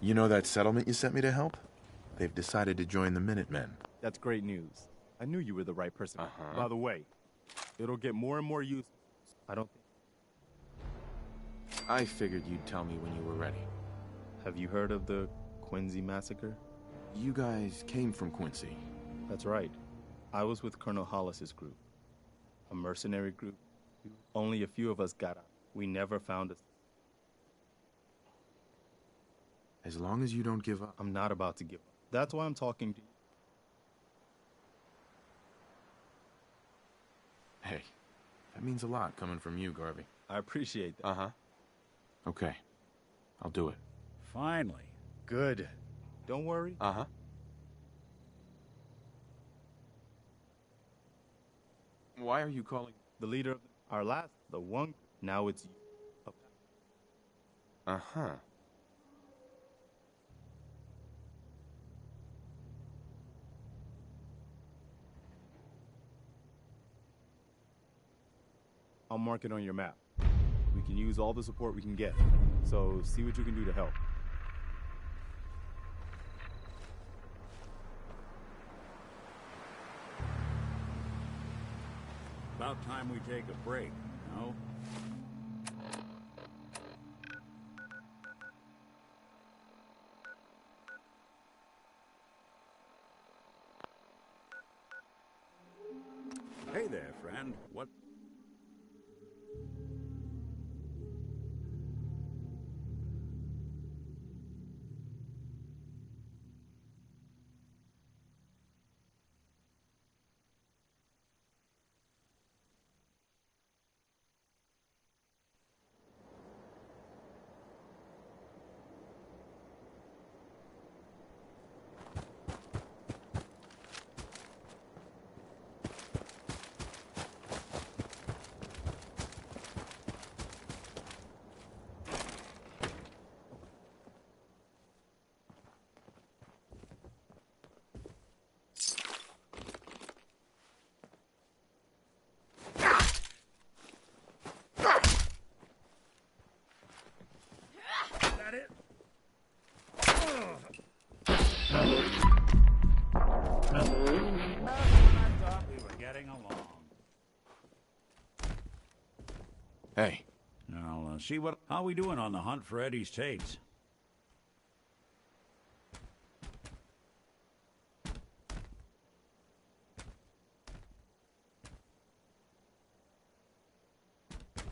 You know that settlement you sent me to help? They've decided to join the Minutemen. That's great news. I knew you were the right person. By the way, it'll get more and more useful. I don't think... I figured you'd tell me when you were ready. Have you heard of the Quincy Massacre? You guys came from Quincy. That's right. I was with Colonel Hollis's group. A mercenary group. Only a few of us got out. We never found us. As long as you don't give up. I'm not about to give up. That's why I'm talking to you. Hey, that means a lot coming from you, Garvey. I appreciate that. Okay, I'll do it. Finally. Good. Don't worry. Why are you calling? The leader of our last, the one, now it's you. I'll mark it on your map. We can use all the support we can get. So see what you can do to help. About time we take a break, no? Hey there, friend. What? Hey. Now, see what... How we doing on the hunt for Eddie's tapes?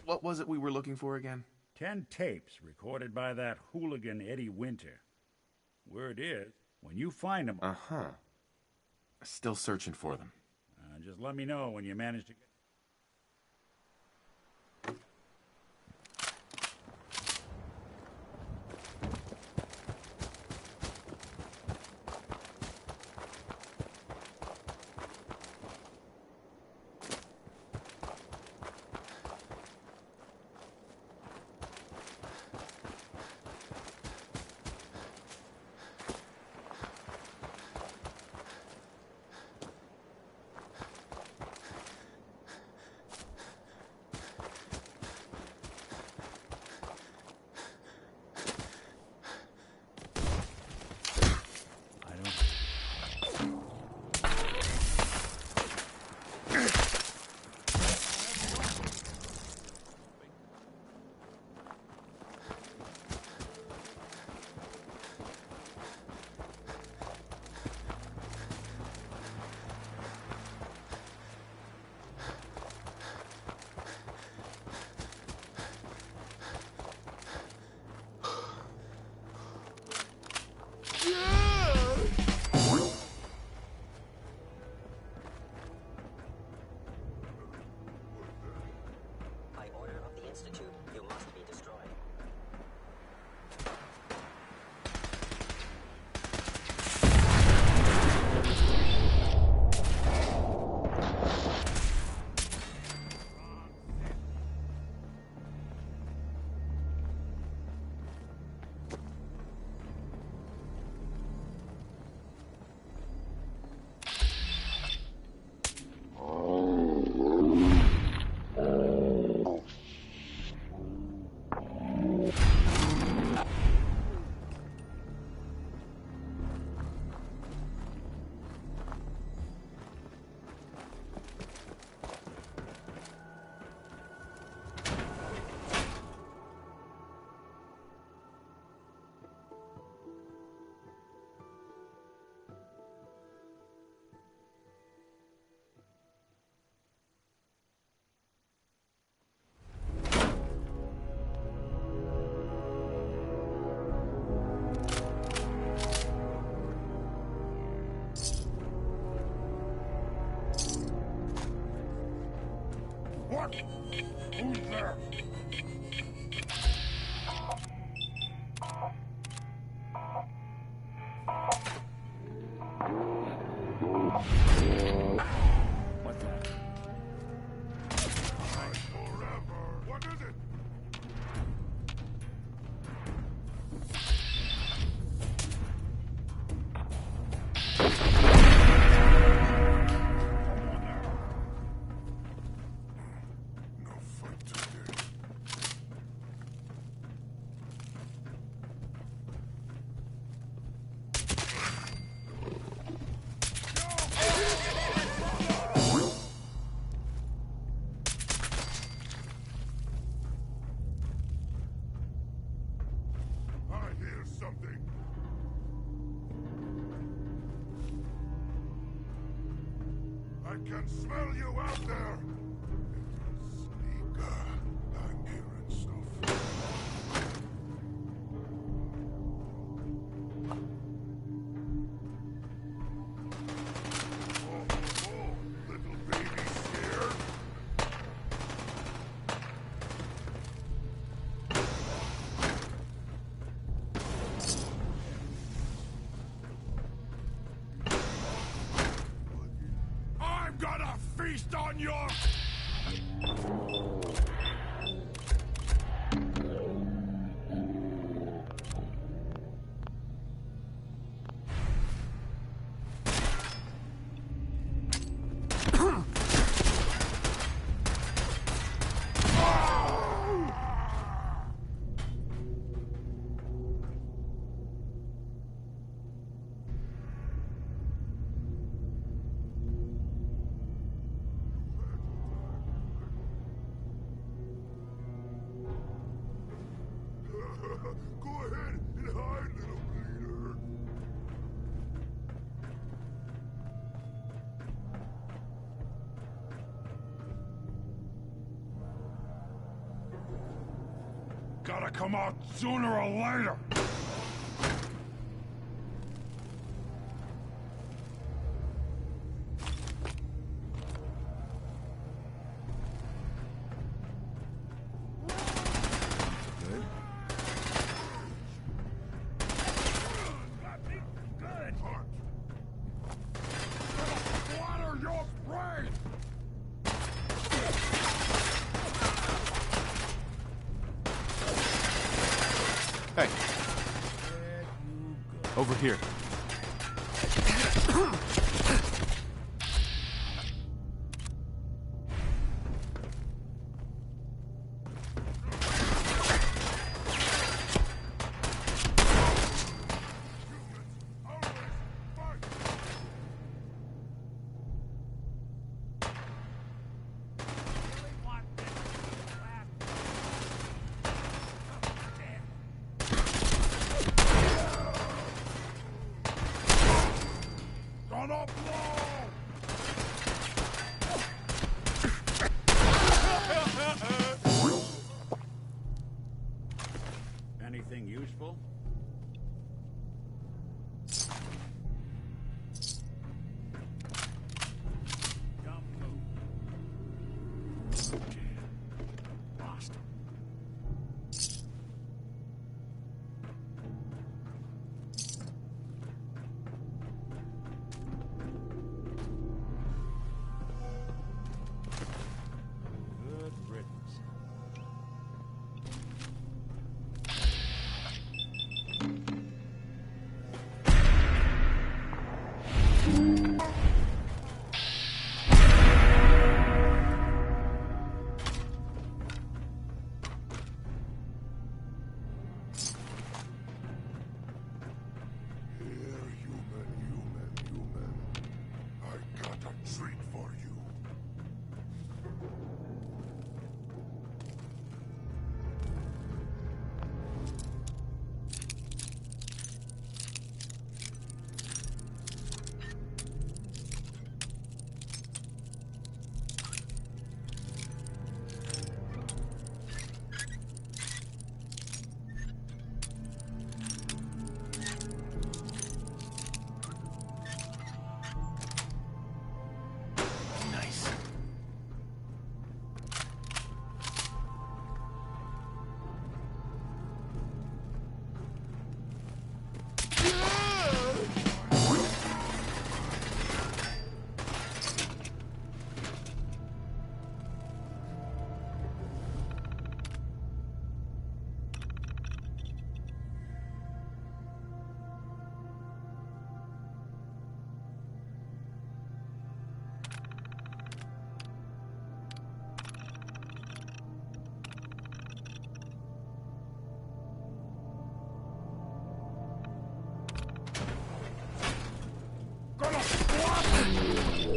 What was it we were looking for again? 10 tapes recorded by that hooligan Eddie Winter. Word is, when you find them... Still searching for them. Just let me know when you manage to get... back! Who's there? What the? Forever. What is it? No fight today. I hear something. I can smell you out there. Sneaker. I'm hearing stuff. Oh, little baby scared. I'm gonna feast on your... Go ahead and hide, little bleeder. Gotta come out sooner or later. Good? Good heart. Water your brain. Hey. Over here. Always fight. Gonna blow. Anything useful? Don't move. Lost him. Good riddance.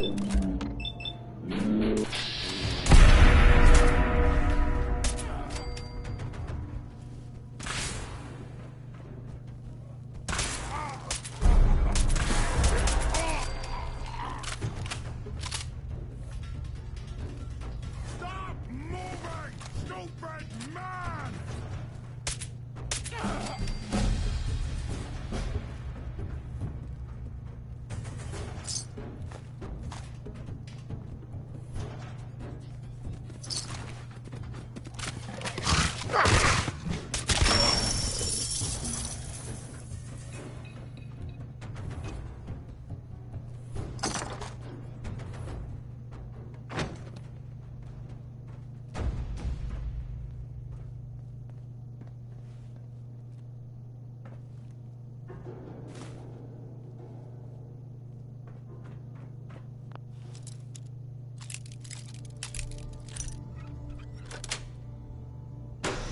Stop moving, stupid man!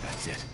That's it.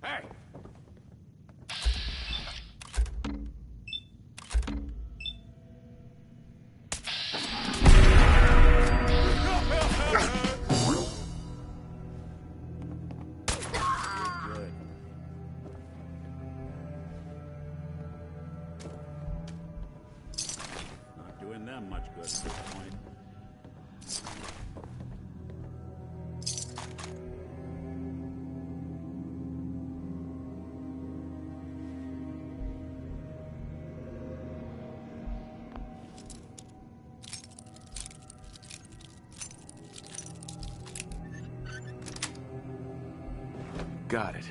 Hey! Good. Not doing them much good at this point. Got it.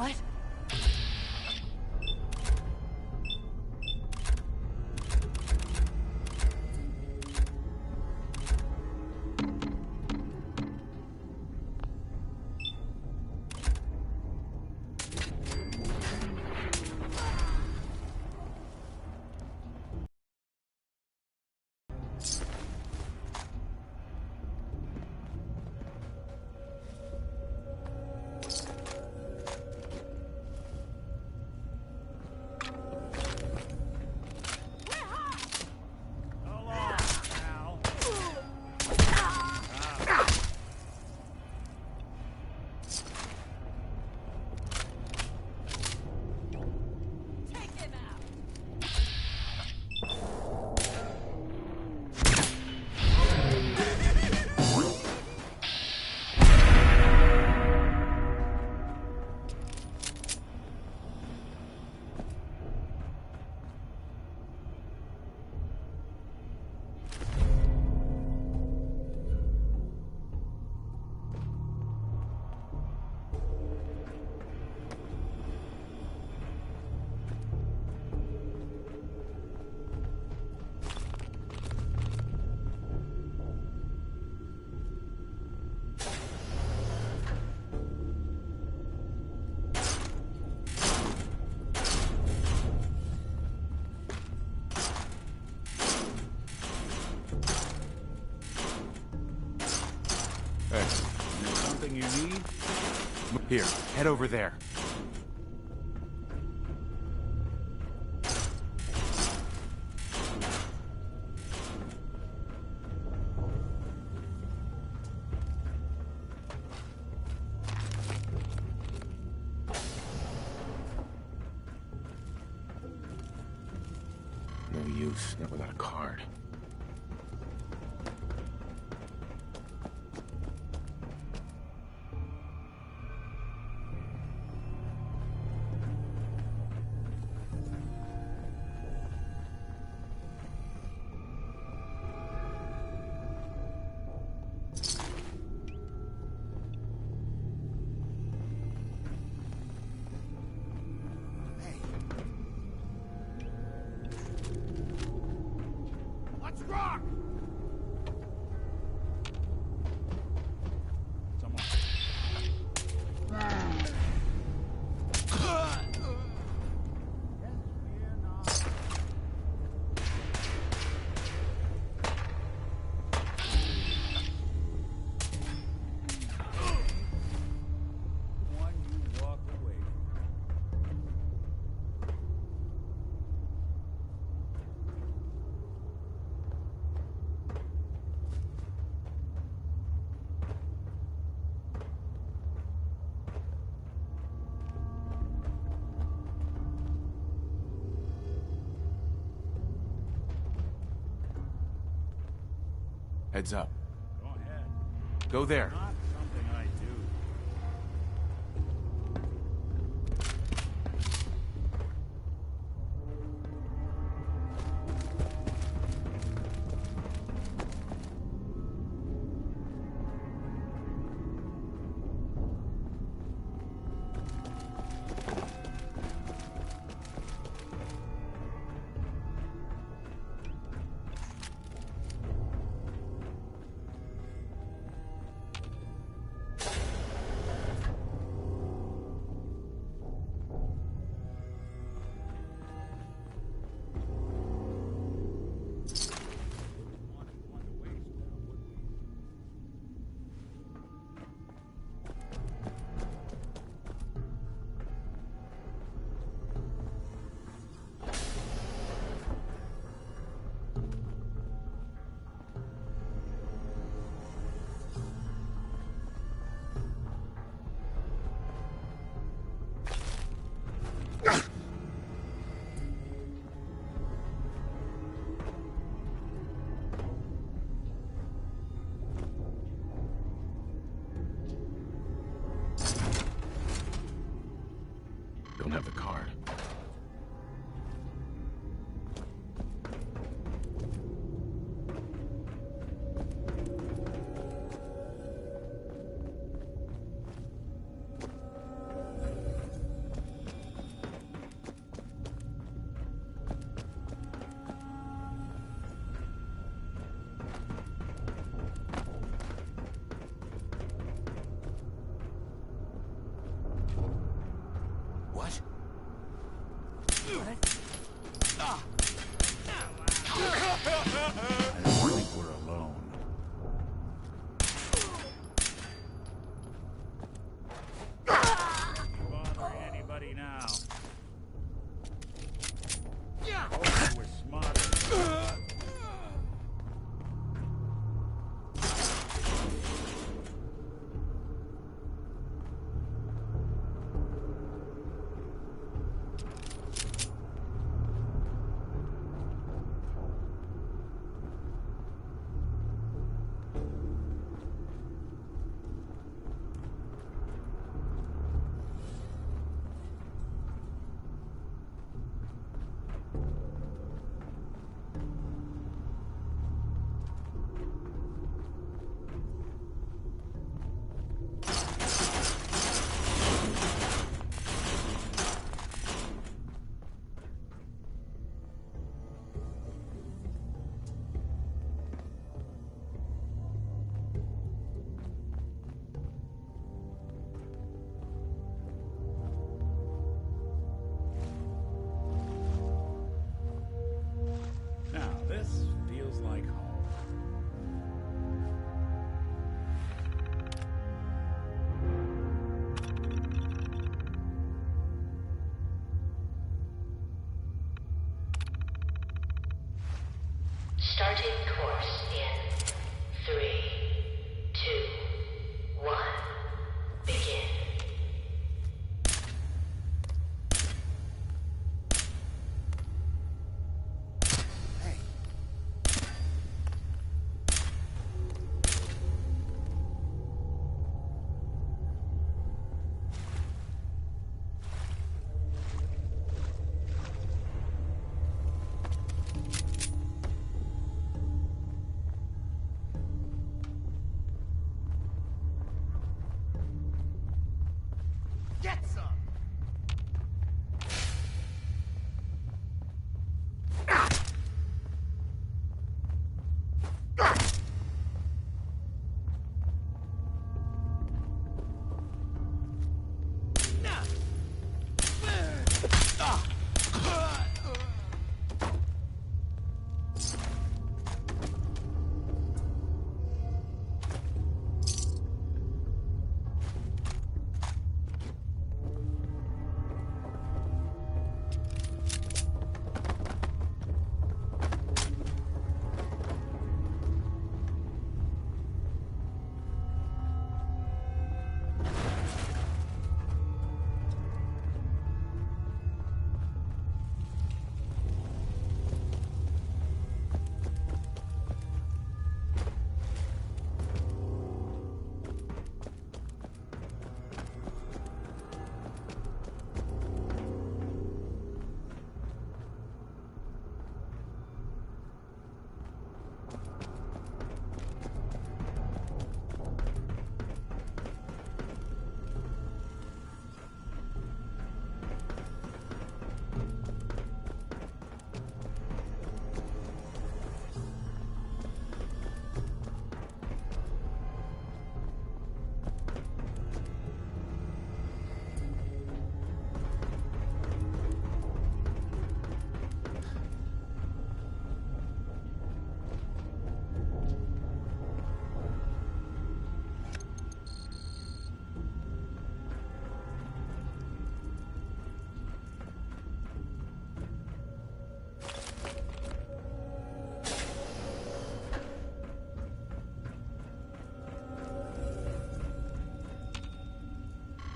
What? Something you need? Here, head over there. No use, not without a card. Let's rock! Someone. One you walk away. Heads up. Go ahead. Go there. Not something I do. Don't have the card. now. Oh, you were smarter. Now, this feels like home. Starting course in 3, 2, 1. Begin. Get some!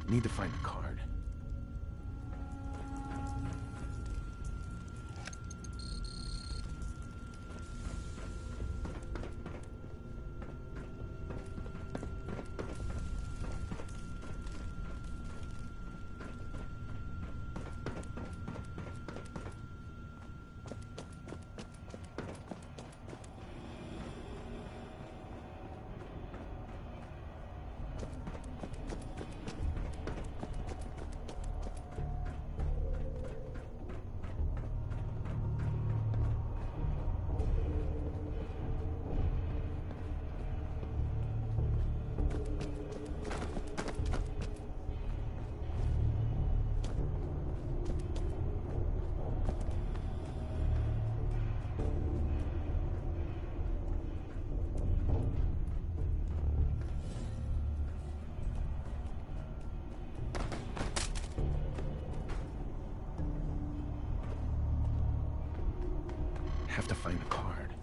Need to find a card. have to find the card.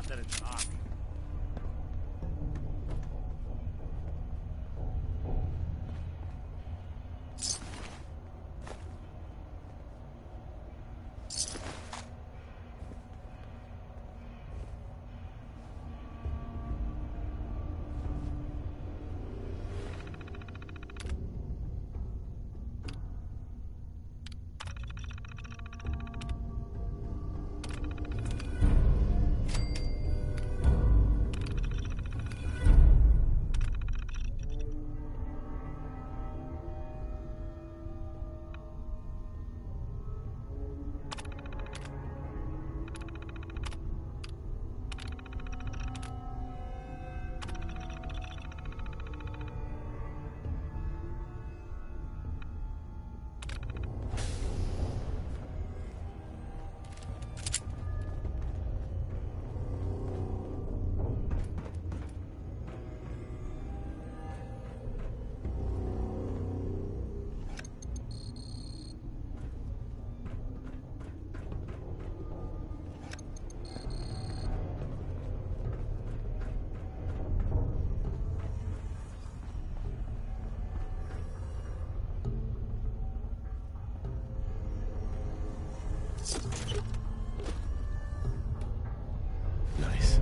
Not that it's an option. Nice.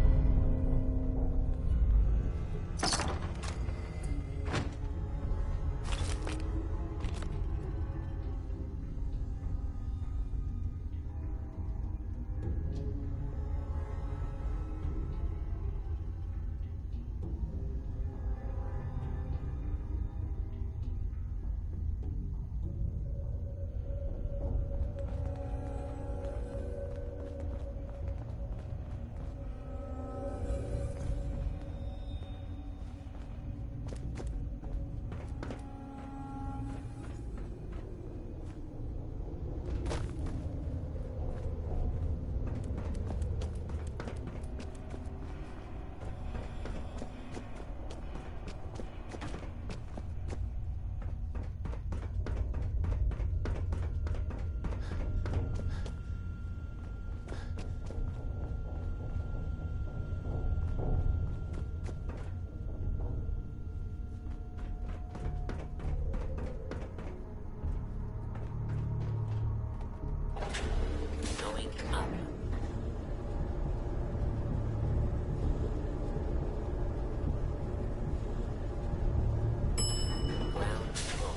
Going up. Ground floor.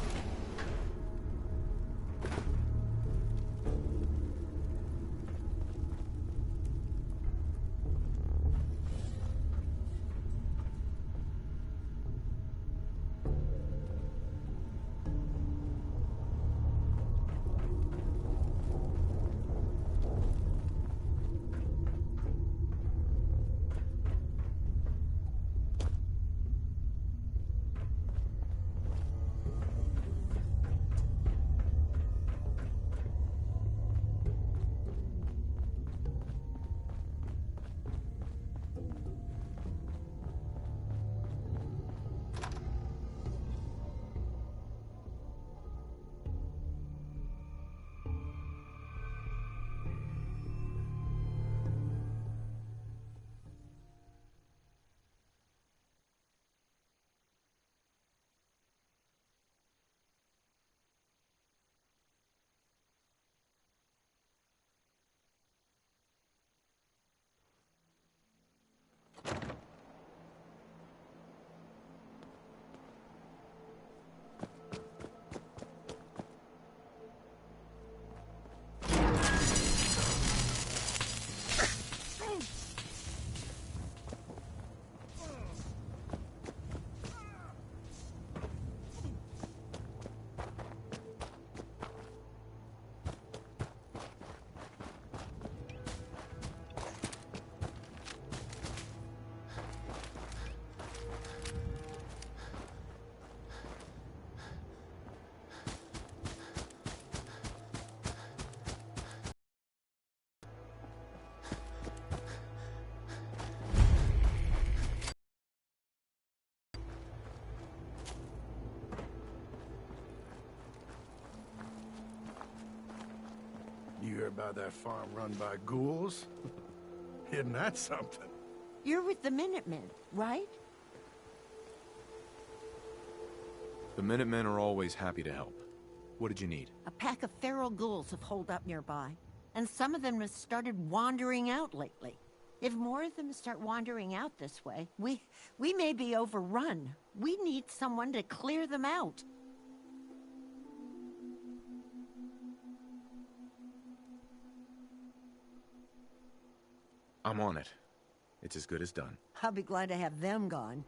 You hear about that farm run by ghouls? Isn't that something? You're with the Minutemen, right? The Minutemen are always happy to help. What did you need? A pack of feral ghouls have holed up nearby, and some of them have started wandering out lately. If more of them start wandering out this way, we may be overrun. We need someone to clear them out. I'm on it. It's as good as done. I'll be glad to have them gone.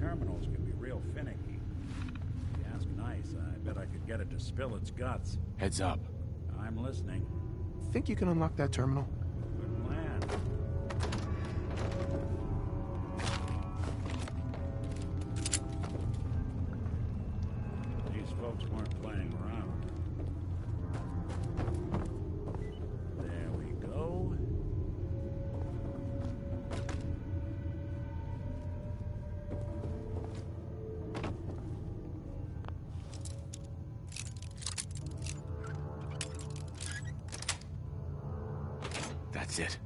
terminals can be real finicky. If you ask nice, I bet I could get it to spill its guts. Heads up. I'm listening. Think you can unlock that terminal? Good plan. These folks weren't playing around. There we go. That's it.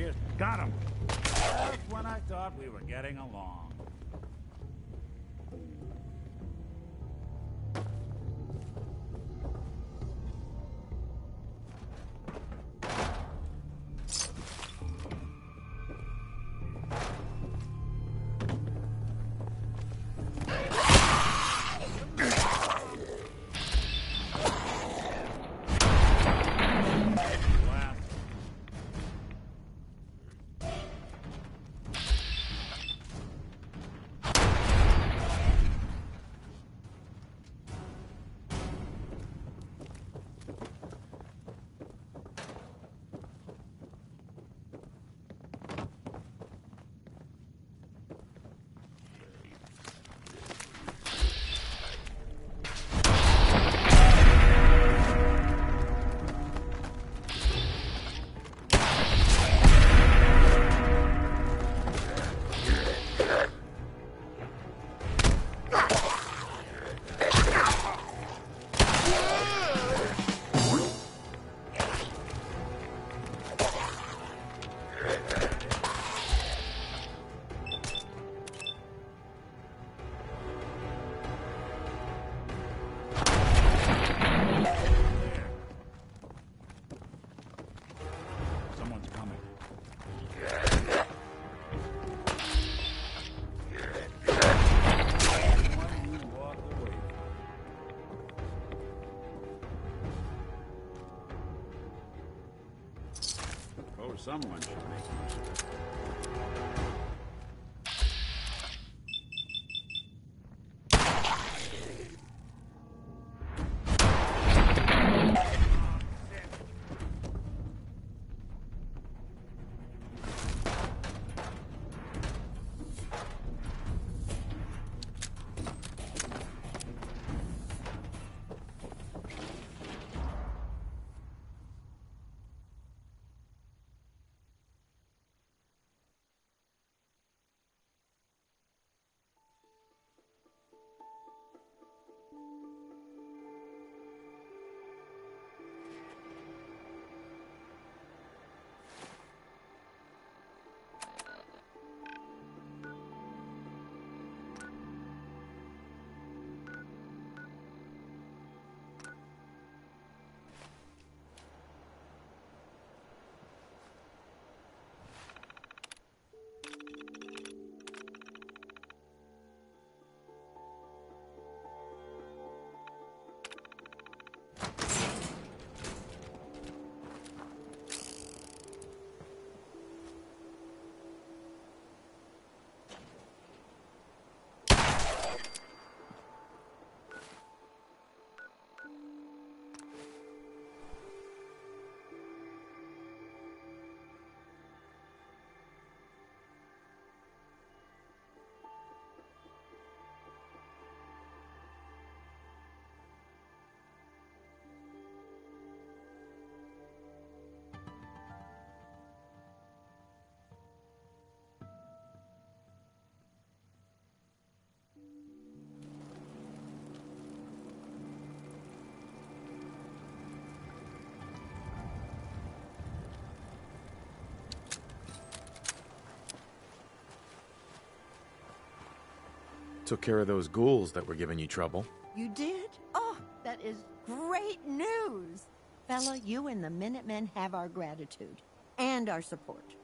serious? Got him! Just when I thought we were getting along. Someone's coming. Why do you walk away? Oh, someone should make use of it. Took care of those ghouls that were giving you trouble. You did? Oh, that is great news! Fella, you and the Minutemen have our gratitude. And our support.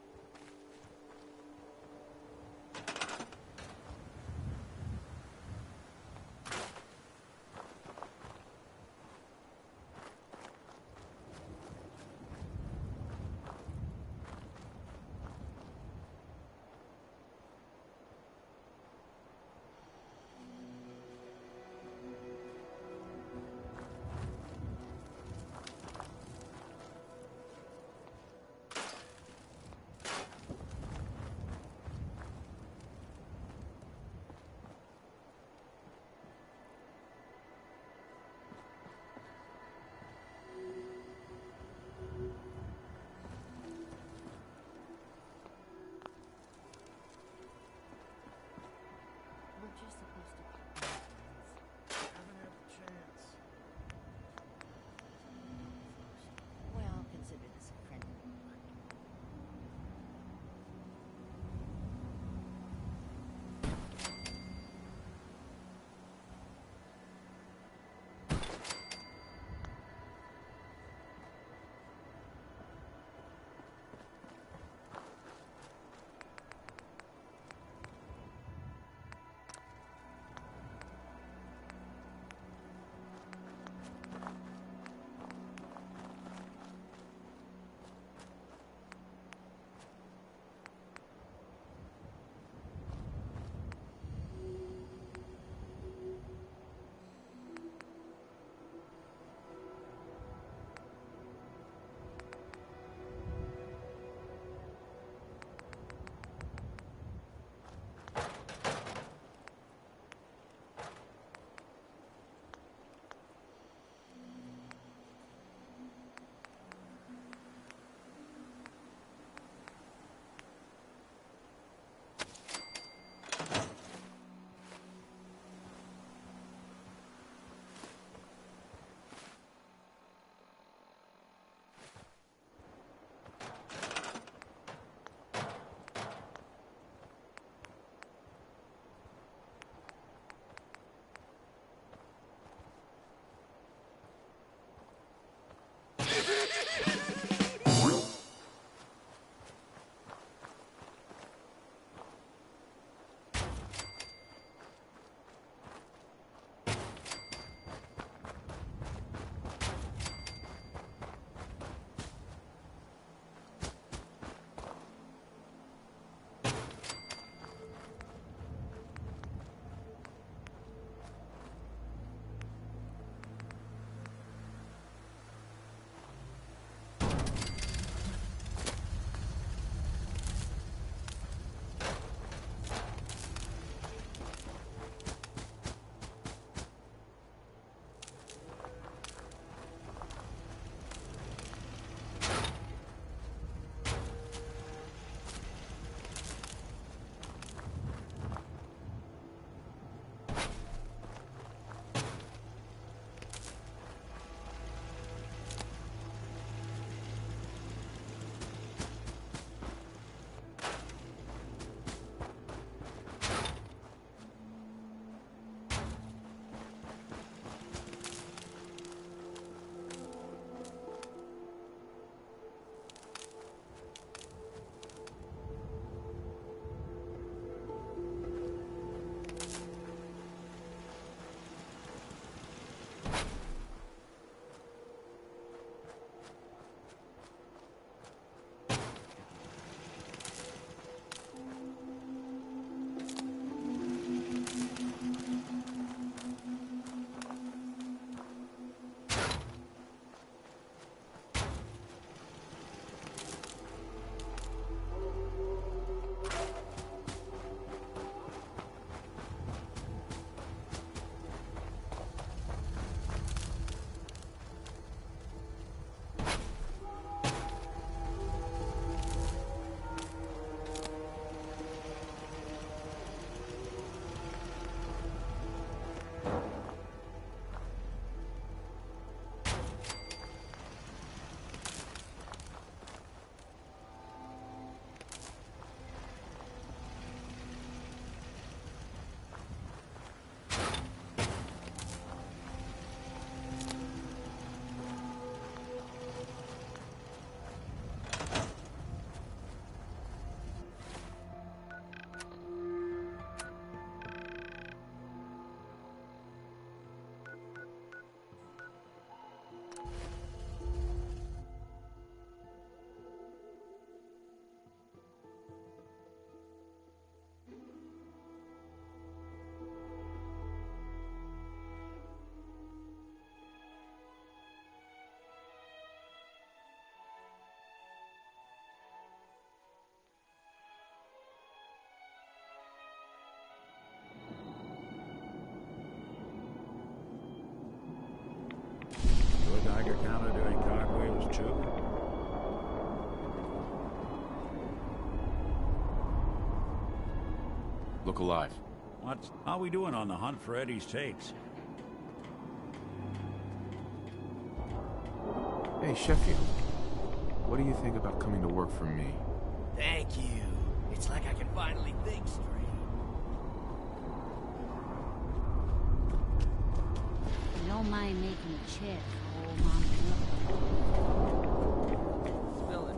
counter doing cartwheels too? Look alive. How we doing on the hunt for Eddie's tapes? Hey, Sheffield. What do you think about coming to work for me? Thank you. It's like I can finally think straight. You don't mind making a check, old mama. Spill it.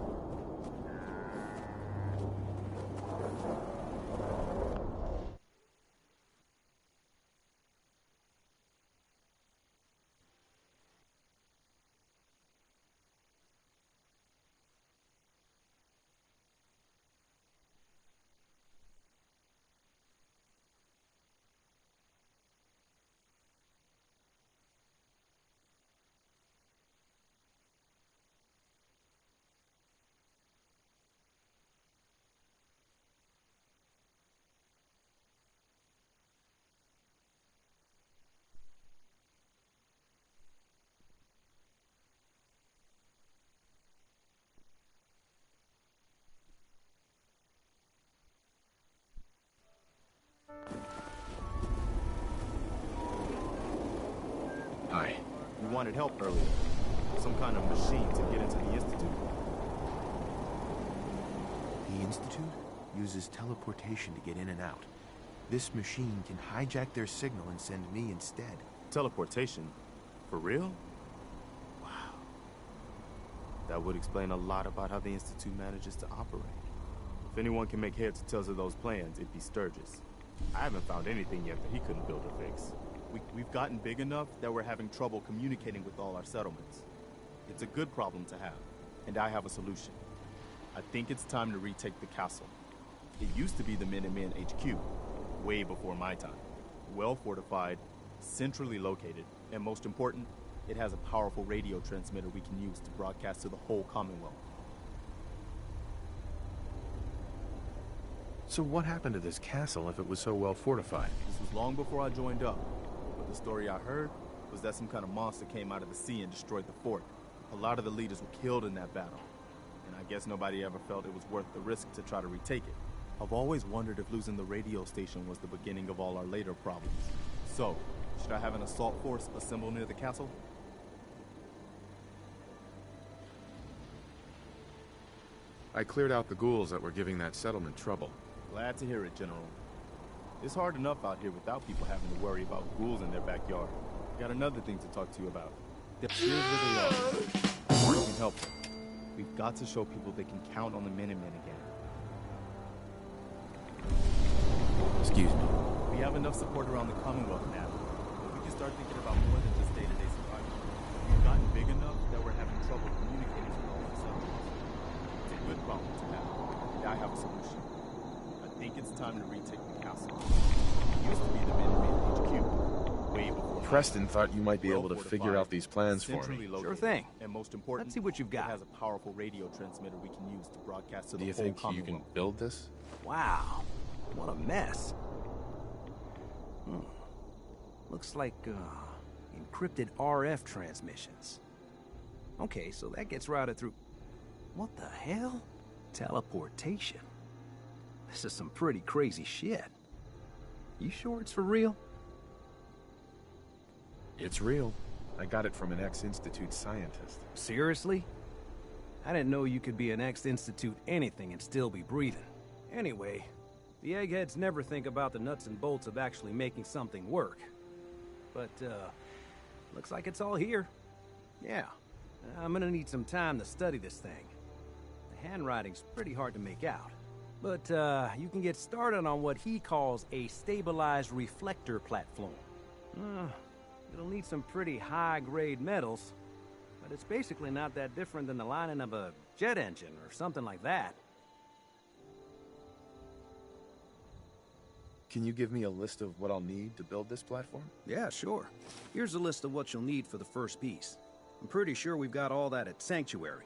Hi. You wanted help earlier. Some kind of machine to get into the Institute. The Institute uses teleportation to get in and out. This machine can hijack their signal and send me instead. Teleportation? For real? Wow. That would explain a lot about how the Institute manages to operate. If anyone can make heads or tails of those plans, it'd be Sturgis. I haven't found anything yet that he couldn't build or fix. We've gotten big enough that we're having trouble communicating with all our settlements. It's a good problem to have, and I have a solution. I think it's time to retake the castle. It used to be the Minutemen HQ, way before my time. Well fortified, centrally located, and most important, it has a powerful radio transmitter we can use to broadcast to the whole Commonwealth. So what happened to this castle if it was so well fortified? This was long before I joined up, but the story I heard was that some kind of monster came out of the sea and destroyed the fort. A lot of the leaders were killed in that battle, and I guess nobody ever felt it was worth the risk to try to retake it. I've always wondered if losing the radio station was the beginning of all our later problems. So, should I have an assault force assemble near the castle? I cleared out the ghouls that were giving that settlement trouble. Glad to hear it, General. It's hard enough out here without people having to worry about ghouls in their backyard. Got another thing to talk to you about. Here's where they are. We can help them. We've got to show people they can count on the Minutemen again. Excuse me. We have enough support around the Commonwealth now. But we can start thinking about more than just day-to-day survival. We've gotten big enough that we're having trouble communicating with all our settlements. It's a good problem to have, and I have a solution. I think it's time to retake the castle. It used to be the Minutemen HQ, way before. Preston thought you might be able to figure out these plans for me. Sure thing. And most important, Let's see what you've got. It has a powerful radio transmitter we can use to broadcast to Do the you whole think you Commonwealth. can build this? Wow. What a mess. Looks like, encrypted RF transmissions. Okay, so that gets routed through... What the hell? Teleportation. This is some pretty crazy shit. You sure it's for real? It's real. I got it from an ex-Institute scientist. Seriously? I didn't know you could be an ex-Institute anything and still be breathing. Anyway, the eggheads never think about the nuts and bolts of actually making something work. But, looks like it's all here. Yeah, I'm gonna need some time to study this thing. The handwriting's pretty hard to make out. But, you can get started on what he calls a stabilized reflector platform. It'll need some pretty high-grade metals, but it's basically not that different than the lining of a jet engine or something like that. Can you give me a list of what I'll need to build this platform? Yeah, sure. Here's a list of what you'll need for the first piece. I'm pretty sure we've got all that at Sanctuary,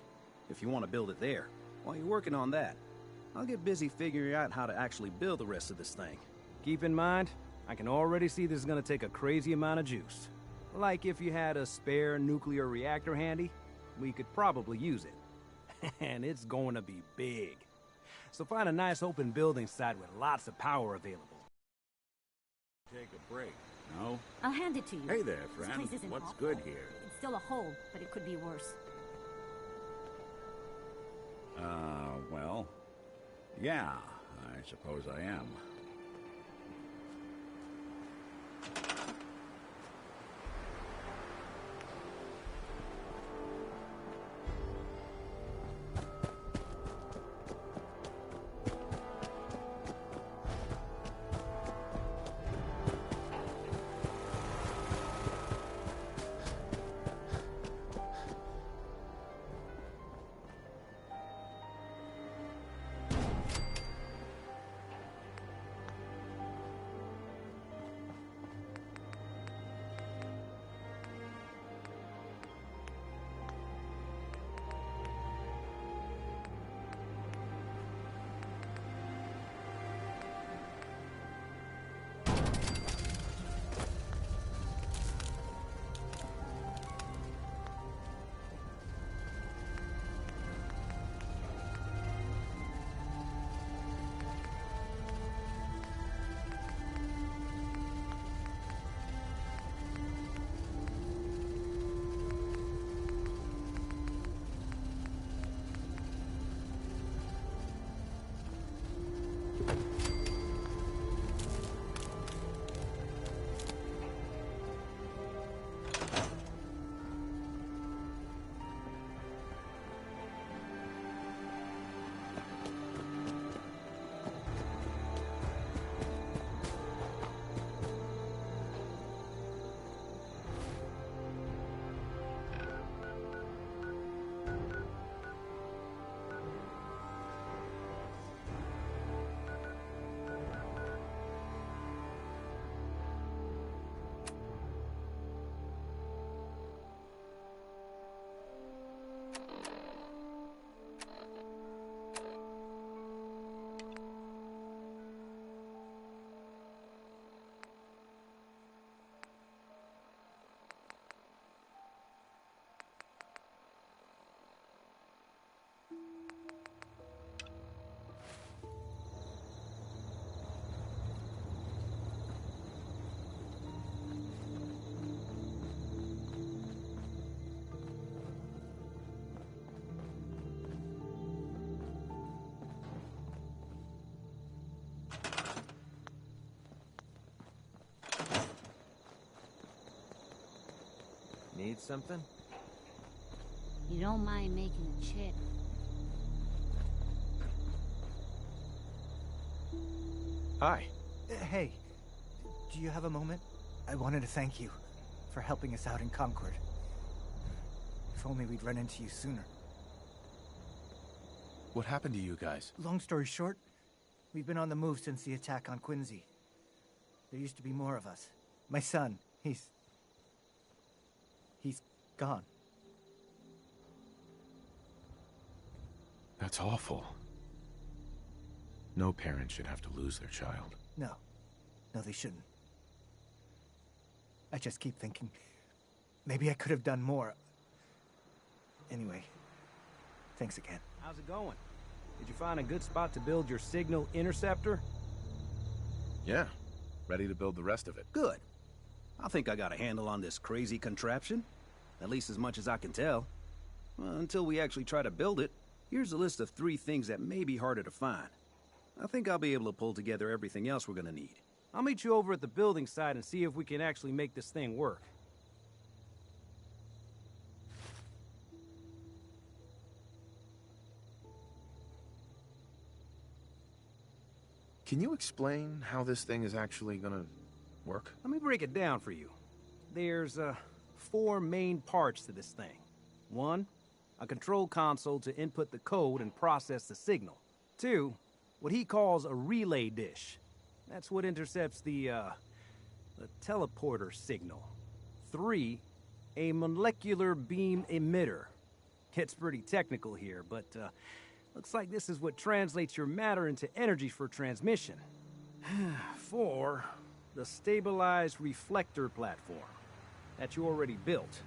if you want to build it there. While you're working on that, I'll get busy figuring out how to actually build the rest of this thing. Keep in mind, I can already see this is going to take a crazy amount of juice. Like if you had a spare nuclear reactor handy, we could probably use it. And it's going to be big. So find a nice open building site with lots of power available. Take a break. No? I'll hand it to you. Hey there, This friend. place isn't What's awful. good here? It's still a hole, but it could be worse. Well, yeah, I suppose I am. Need something? You don't mind making a chip. Hi. Hey, do you have a moment? I wanted to thank you for helping us out in Concord. If only we'd run into you sooner. What happened to you guys? Long story short, we've been on the move since the attack on Quincy. There used to be more of us. My son, he's gone. That's awful. No parent should have to lose their child. No, they shouldn't. I just keep thinking, maybe I could have done more. Anyway, thanks again. How's it going? Did you find a good spot to build your signal interceptor? Yeah, ready to build the rest of it. Good. I think I got a handle on this crazy contraption. At least as much as I can tell. Well, until we actually try to build it, here's a list of 3 things that may be harder to find. I think I'll be able to pull together everything else we're gonna need. I'll meet you over at the building site and see if we can actually make this thing work. Can you explain how this thing is actually gonna work? Let me break it down for you. There's, 4 main parts to this thing. 1, a control console to input the code and process the signal. 2, what he calls a relay dish. That's what intercepts the teleporter signal. 3, a molecular beam emitter. It's pretty technical here, but looks like this is what translates your matter into energy for transmission. 4, the stabilized reflector platform. that you already built.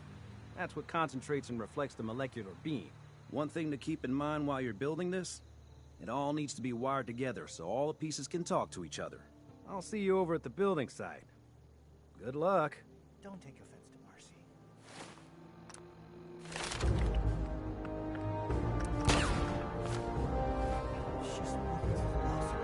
That's what concentrates and reflects the molecular beam. One thing to keep in mind while you're building this, it all needs to be wired together so all the pieces can talk to each other. I'll see you over at the building site. Good luck. Don't take offense to Marcy. She's working with us.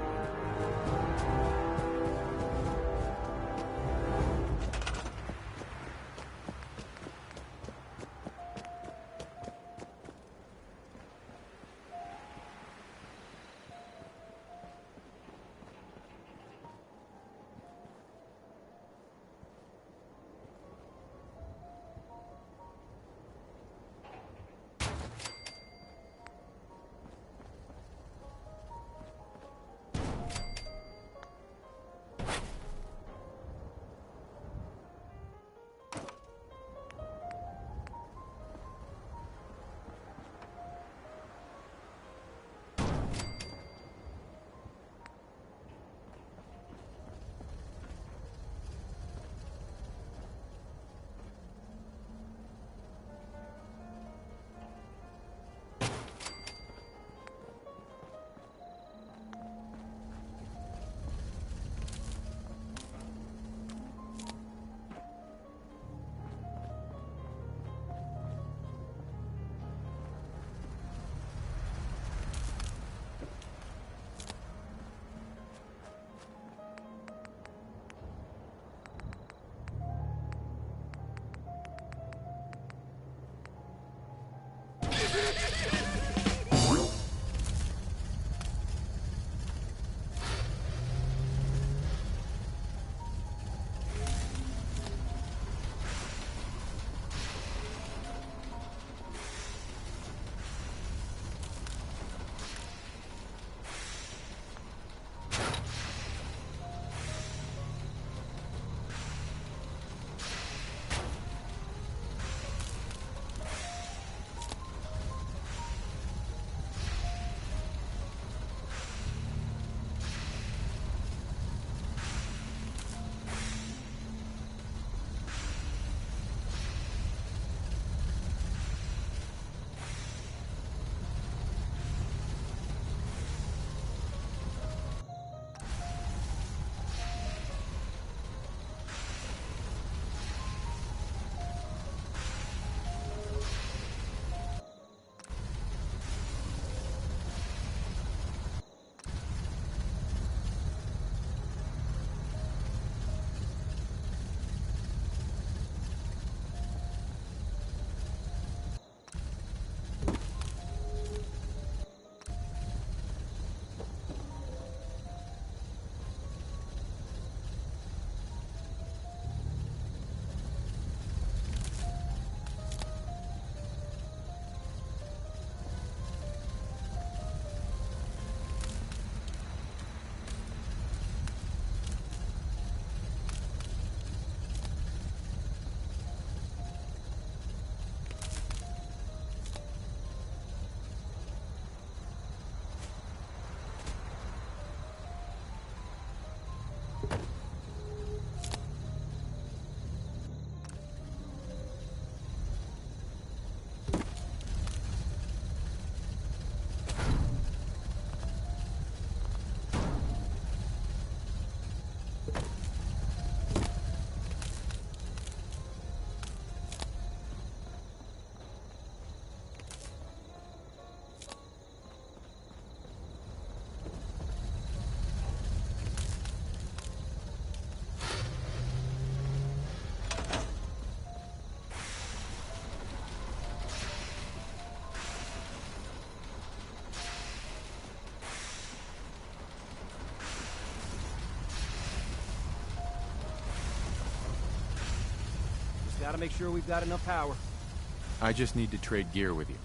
Gotta make sure we've got enough power. I just need to trade gear with you.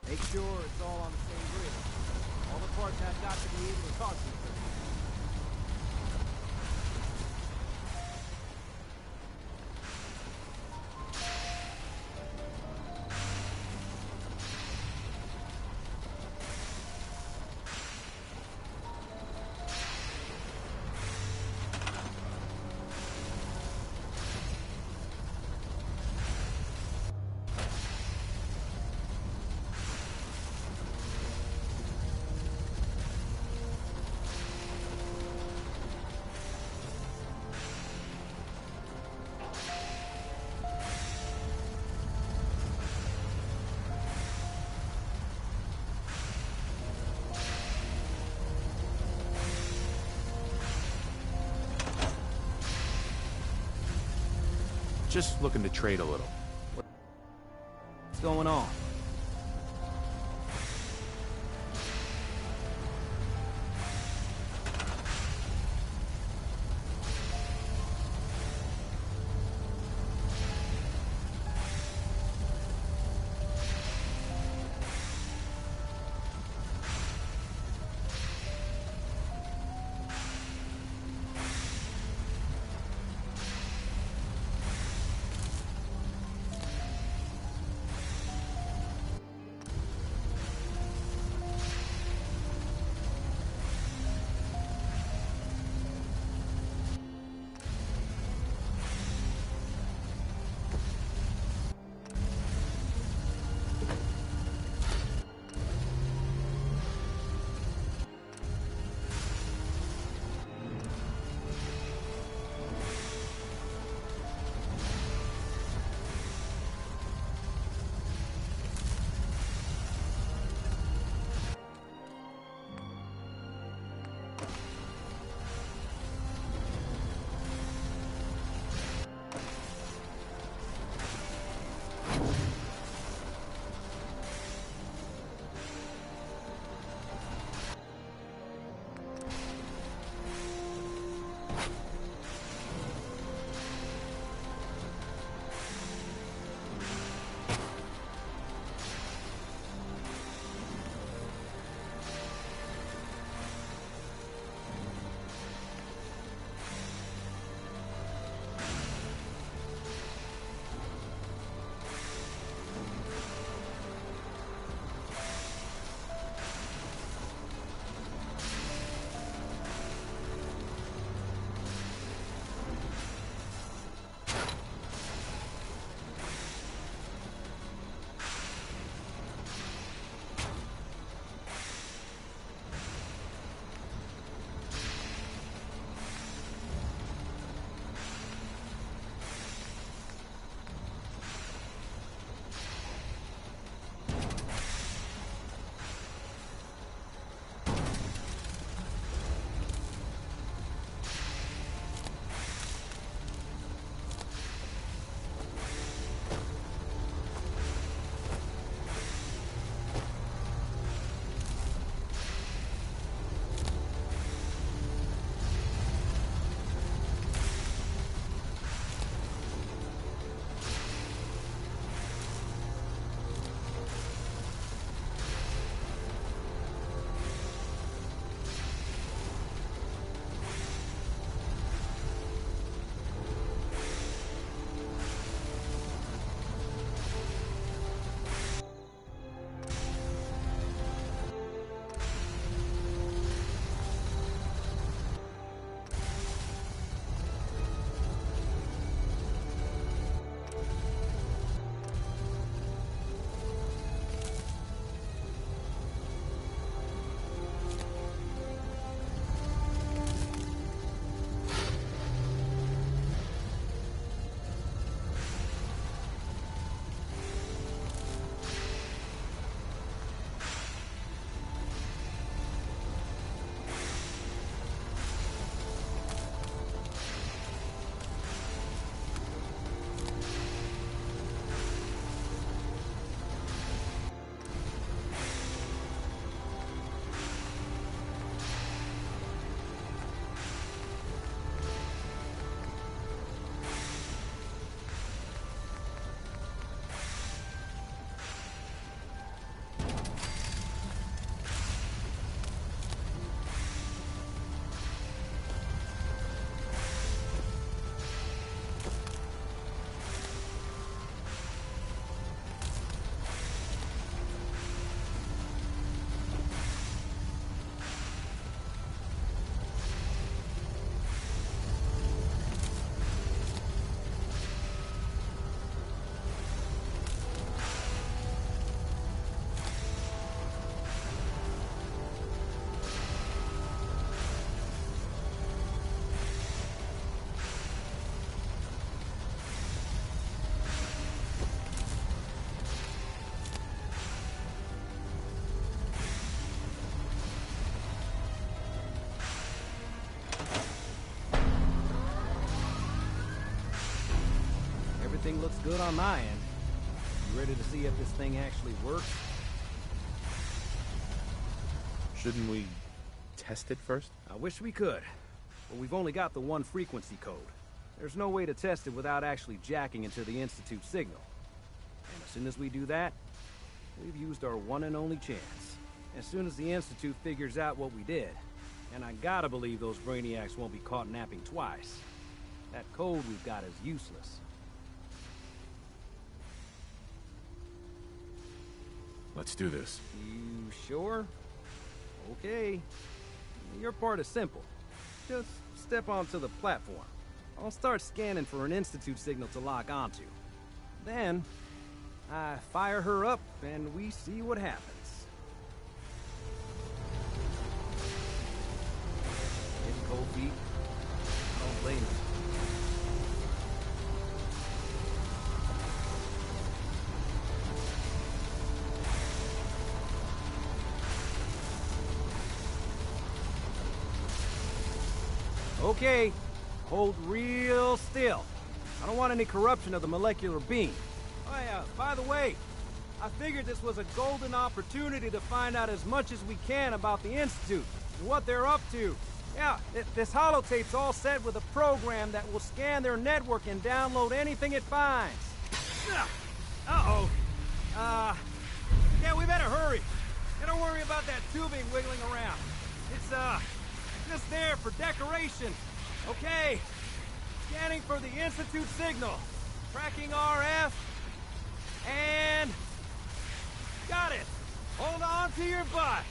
Make sure it's all on the same grid. All the parts have got to be able to talk to each other. Just looking to trade a little. What's going on? Everything looks good on my end. You ready to see if this thing actually works? Shouldn't we test it first? I wish we could, but we've only got the one frequency code. There's no way to test it without actually jacking into the Institute signal. And as soon as we do that, we've used our one and only chance. As soon as the Institute figures out what we did, and I gotta believe those brainiacs won't be caught napping twice, that code we've got is useless. Let's do this. You sure? Okay. Your part is simple. Just step onto the platform. I'll start scanning for an Institute signal to lock onto. Then, I fire her up and we see what happens. Getting cold feet? I don't blame you. Okay, hold real still. I don't want any corruption of the molecular beam. Oh yeah, by the way, I figured this was a golden opportunity to find out as much as we can about the Institute and what they're up to. Yeah, this holotape's all set with a program that will scan their network and download anything it finds. Uh-oh. Yeah, we better hurry. And don't worry about that tubing wiggling around. It's, just there for decoration. Okay. Scanning for the Institute signal. Tracking RF. And... got it. Hold on to your butt.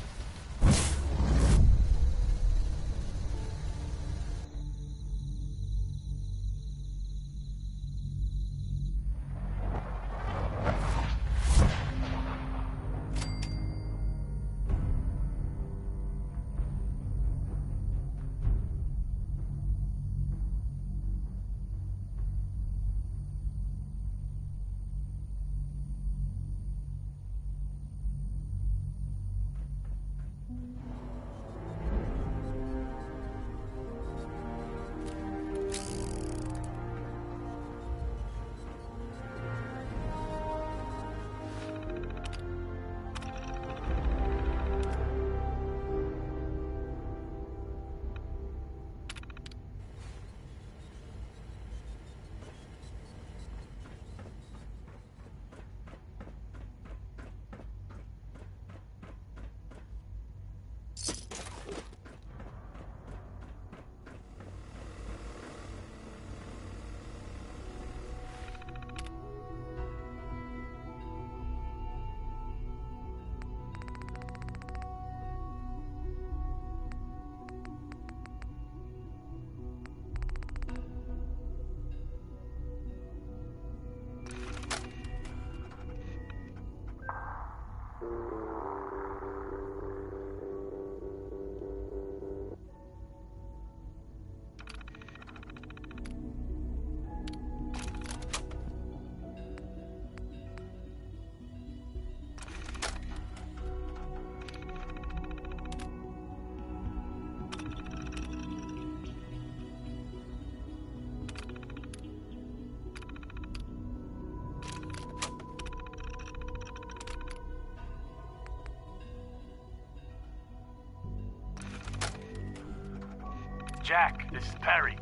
Jack, this is Perry.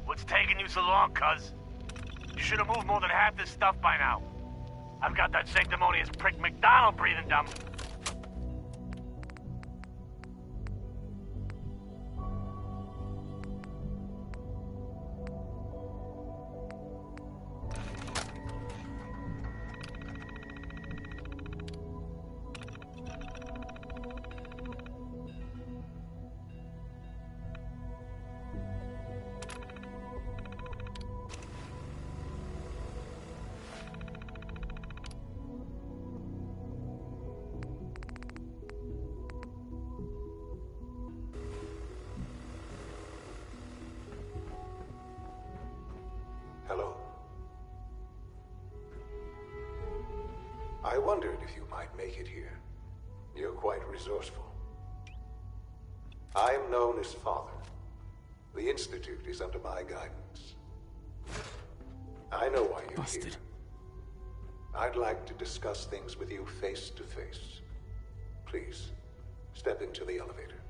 What's taking you so long, cuz? You should have moved more than half this stuff by now. I've got that sanctimonious prick McDonald breathing down. Hello. I wondered if you might make it here. You're quite resourceful. I am known as Father. The Institute is under my guidance. I know why you're Busted. here. I'd like to discuss things with you face to face. Please, step into the elevator.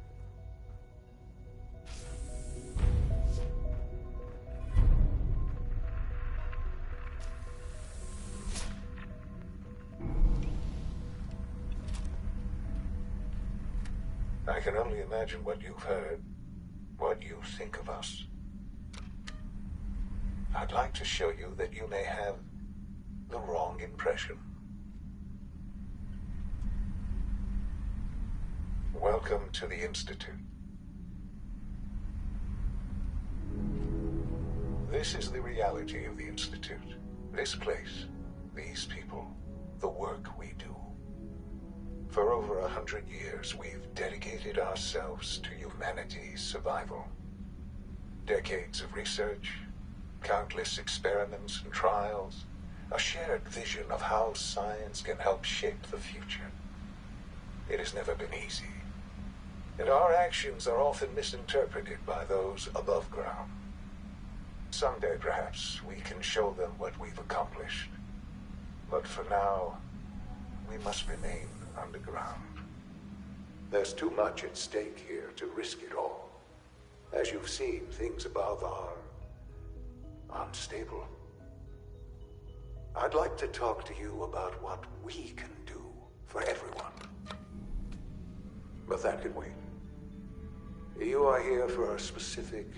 I can only imagine what you've heard, what you think of us. I'd like to show you that you may have the wrong impression. Welcome to the Institute. This is the reality of the Institute. This place, these people, the work we do. For over 100 years, we've dedicated ourselves to humanity's survival. Decades of research, countless experiments and trials, a shared vision of how science can help shape the future. It has never been easy, and our actions are often misinterpreted by those above ground. Someday, perhaps, we can show them what we've accomplished. But for now, we must remain underground. There's too much at stake here to risk it all. As you've seen, things above are unstable. I'd like to talk to you about what we can do for everyone. But that can wait. You are here for a specific,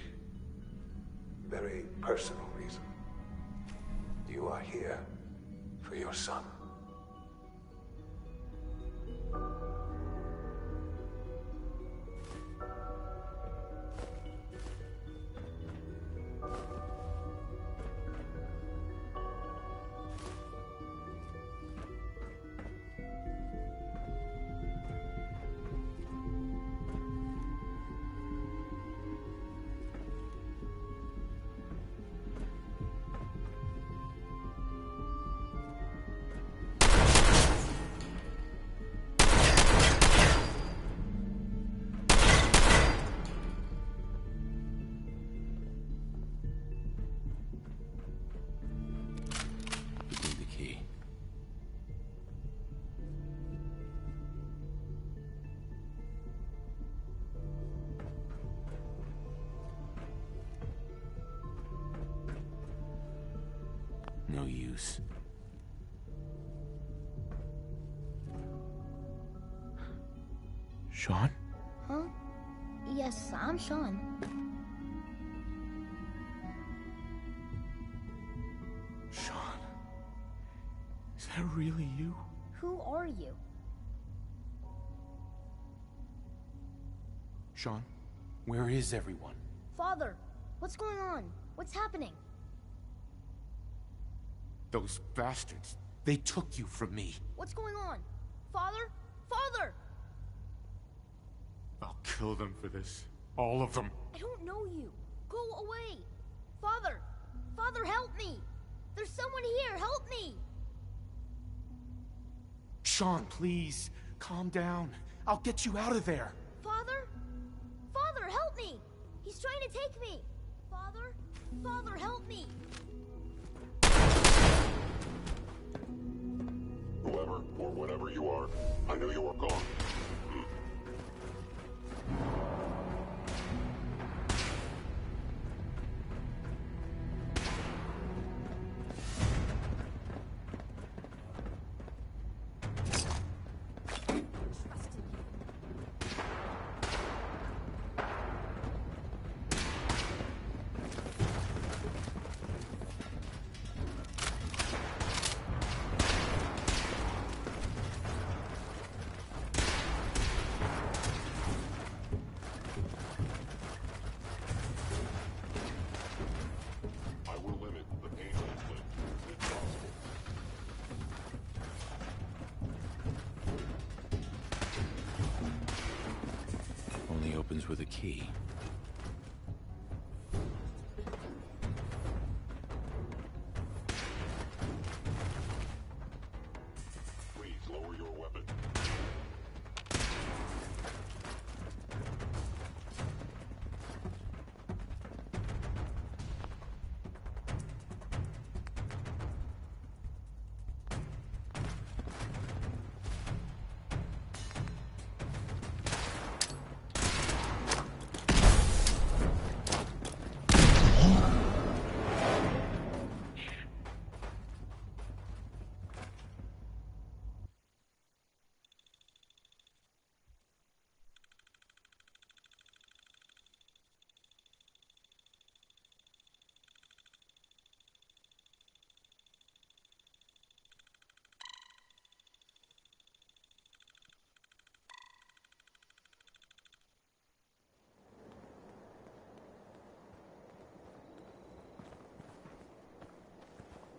very personal reason. You are here for your son. No use. Sean? Huh? Yes, I'm Sean. Sean? Is that really you? Who are you? Sean, where is everyone? Father, what's going on? What's happening? Those bastards. They took you from me. What's going on? Father? Father! I'll kill them for this. All of them. I don't know you. Go away. Father! Father, help me! There's someone here. Help me! Sean, please. Calm down. I'll get you out of there. Father? Father, help me! He's trying to take me! Father? Father, help me! Whoever or whatever you are, I know you are gone. Opens with a key. Please lower your weapon.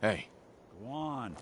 Hey. Go on.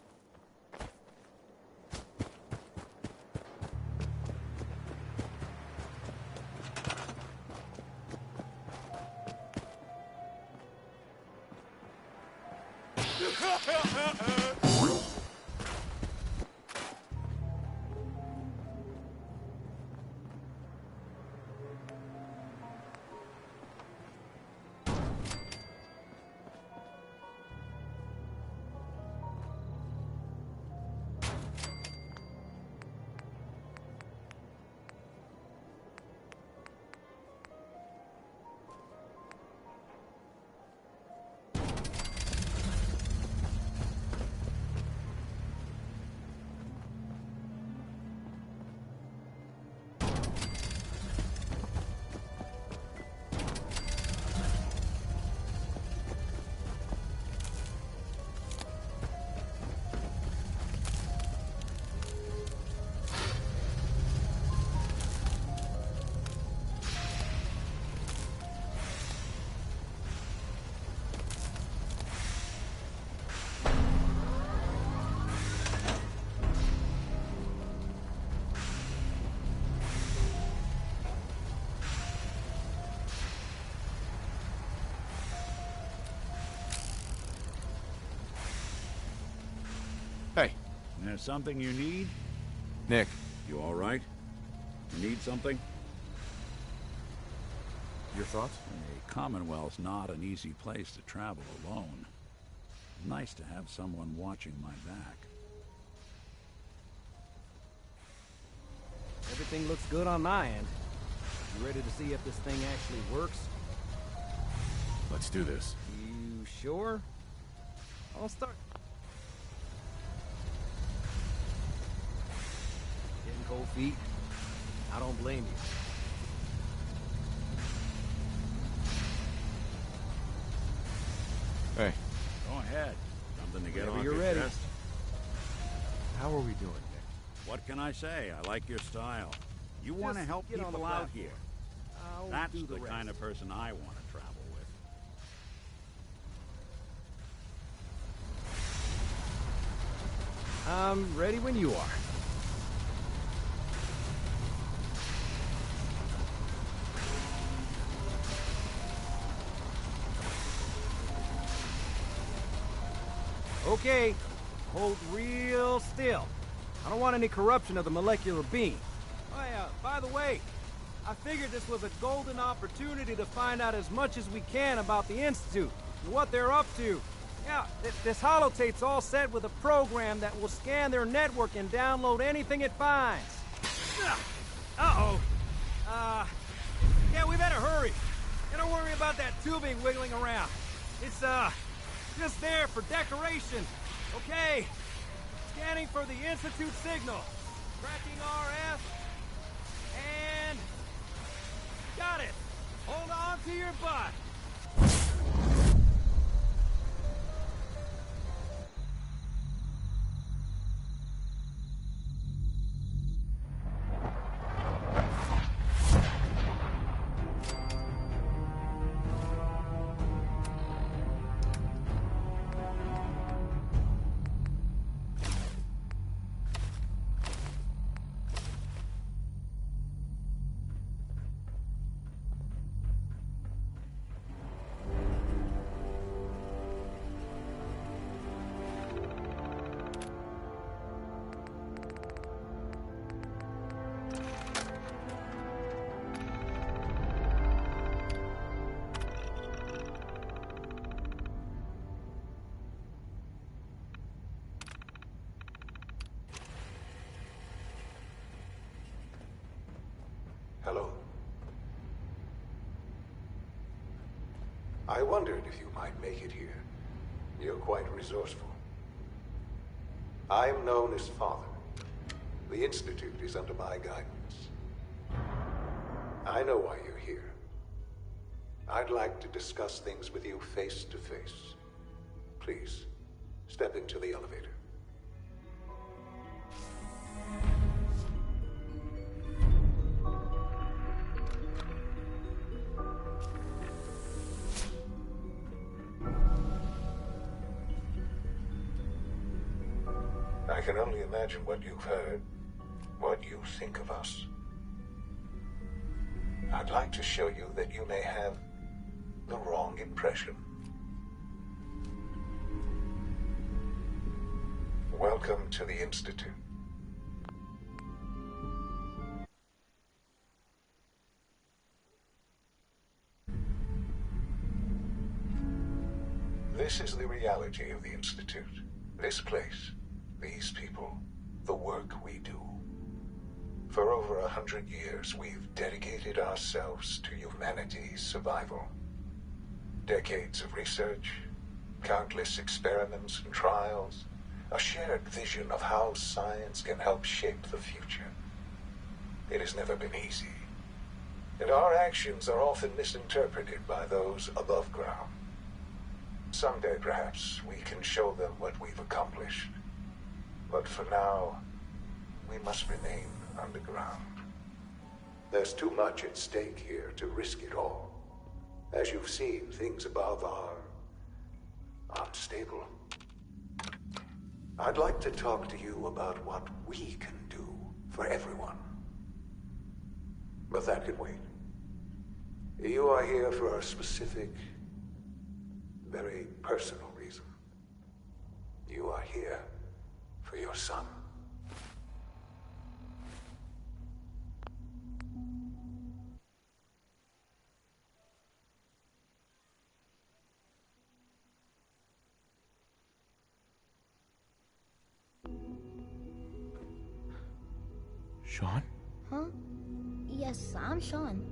Hey. There's something you need? Nick. You all right? You need something? Your thoughts? A Commonwealth's not an easy place to travel alone. Nice to have someone watching my back. Everything looks good on my end. You ready to see if this thing actually works? Let's do this. You sure? I'll start. Getting cold feet? I don't blame you. Hey. Go ahead. Something to get Whenever on you're your ready. chest. How are we doing, Nick? What can I say? I like your style. You want to Just help get on people the out platform. here. I'll That's do the rest. kind of person I want to travel with. I'm ready when you are. Okay, hold real still. I don't want any corruption of the molecular beam. Oh yeah, by the way, I figured this was a golden opportunity to find out as much as we can about the Institute and what they're up to. Yeah, this holotape's all set with a program that will scan their network and download anything it finds. Uh-oh. Yeah, we better hurry. And don't worry about that tubing wiggling around. It's, just there for decoration. Okay. Scanning for the Institute signal. Tracking RF. And... got it. Hold on to your butt. Hello. I wondered if you might make it here. You're quite resourceful. I am known as Father. The Institute is under my guidance. I know why you're here. I'd like to discuss things with you face to face. Please, step into the elevator. can only imagine what you've heard, what you think of us. I'd like to show you that you may have the wrong impression. Welcome to the Institute. This is the reality of the Institute. This place, these people, the work we do. For over 100 years, we've dedicated ourselves to humanity's survival. Decades of research, countless experiments and trials, a shared vision of how science can help shape the future. It has never been easy, and our actions are often misinterpreted by those above ground. Someday, perhaps, we can show them what we've accomplished. But for now, we must remain underground. There's too much at stake here to risk it all. As you've seen, things above are unstable. I'd like to talk to you about what we can do for everyone. But that can wait. You are here for a specific, very personal reason. You are here for your son. Sean? Huh? Yes, I'm Sean.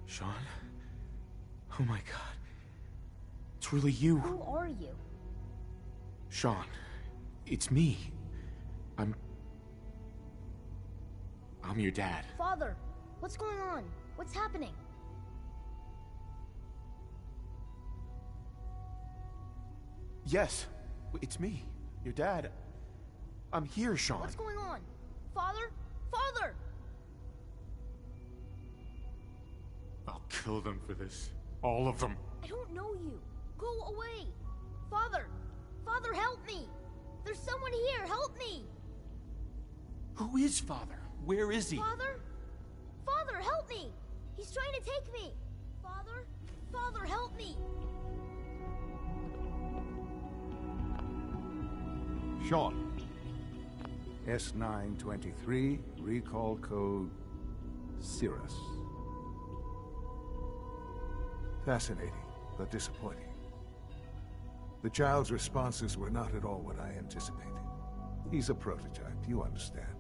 Sean? Oh my god. It's really you. Who are you? Sean, it's me. I'm your dad. Father, what's going on? What's happening? Yes, it's me, your dad. I'm here, Sean. What's going on? Father? Father! I'll kill them for this. All of them. I don't know you. Go away. Father! Father, help me! There's someone here, help me! Who is Father? Where is he? Father? Father, help me! He's trying to take me! Father? Father, help me! Sean. S923, recall code Cirrus. Fascinating, but disappointing. The child's responses were not at all what I anticipated. He's a prototype, you understand.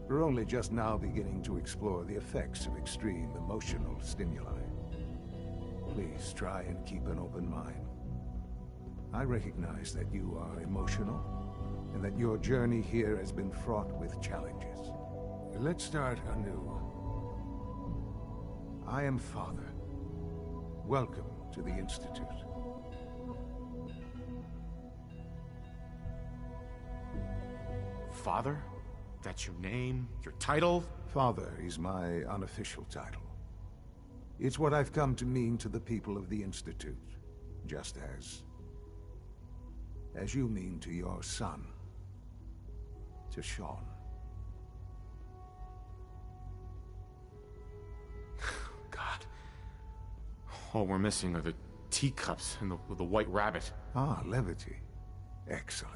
We're only just now beginning to explore the effects of extreme emotional stimuli. Please try and keep an open mind. I recognize that you are emotional, and that your journey here has been fraught with challenges. Let's start anew. I am Father. Welcome to the Institute. Father? That's your name? Your title? Father is my unofficial title. It's what I've come to mean to the people of the Institute, just as you mean to your son, to Sean. God. All we're missing are the teacups and the white rabbit. Ah, levity. Excellent.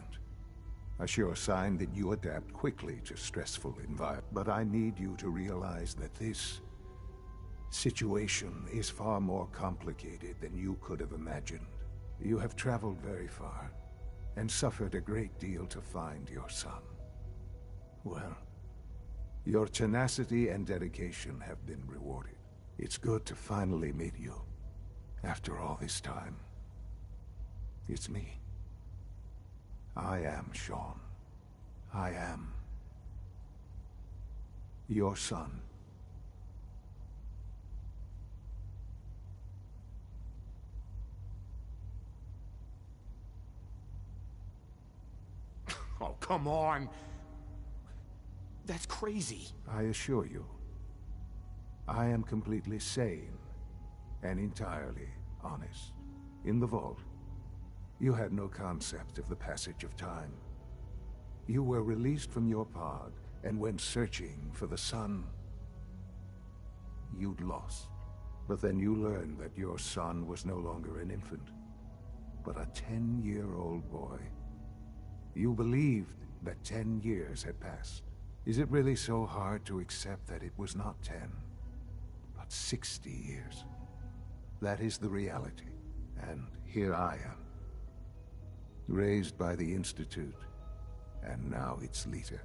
A sure sign that you adapt quickly to stressful environments. But I need you to realize that this situation is far more complicated than you could have imagined. You have traveled very far, and suffered a great deal to find your son. Well, your tenacity and dedication have been rewarded. It's good to finally meet you, after all this time. It's me. I am Sean. I am your son. Oh, come on. That's crazy. I assure you, I am completely sane and entirely honest. In the vault, You had no concept of the passage of time. You were released from your pod and went searching for the sun you'd lost. But then you learned that your son was no longer an infant, but a 10-year-old boy. You believed that 10 years had passed. Is it really so hard to accept that it was not 10, but 60 years? That is the reality, and here I am. Raised by the Institute, and now its leader.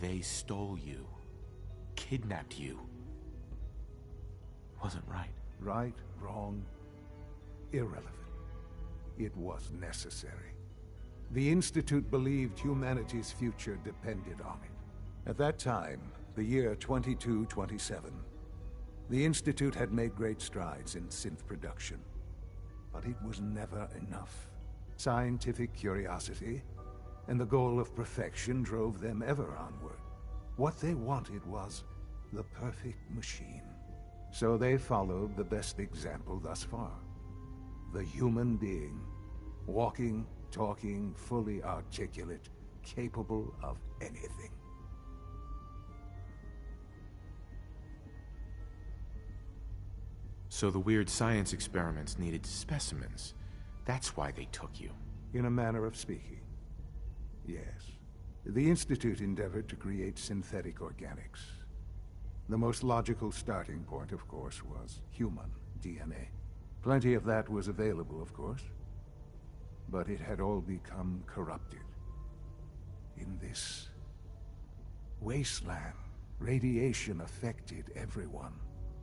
They stole you. Kidnapped you. Wasn't right. Right, wrong, irrelevant. It was necessary. The Institute believed humanity's future depended on it. At that time, the year 2227, the Institute had made great strides in synth production. But it was never enough. Scientific curiosity and the goal of perfection drove them ever onward. What they wanted was the perfect machine. So they followed the best example thus far. The human being. Walking, talking, fully articulate, capable of anything. So the weird science experiments needed specimens. That's why they took you. In a manner of speaking. Yes. The Institute endeavored to create synthetic organics. The most logical starting point, of course, was human DNA. Plenty of that was available, of course. But it had all become corrupted. In this wasteland, radiation affected everyone.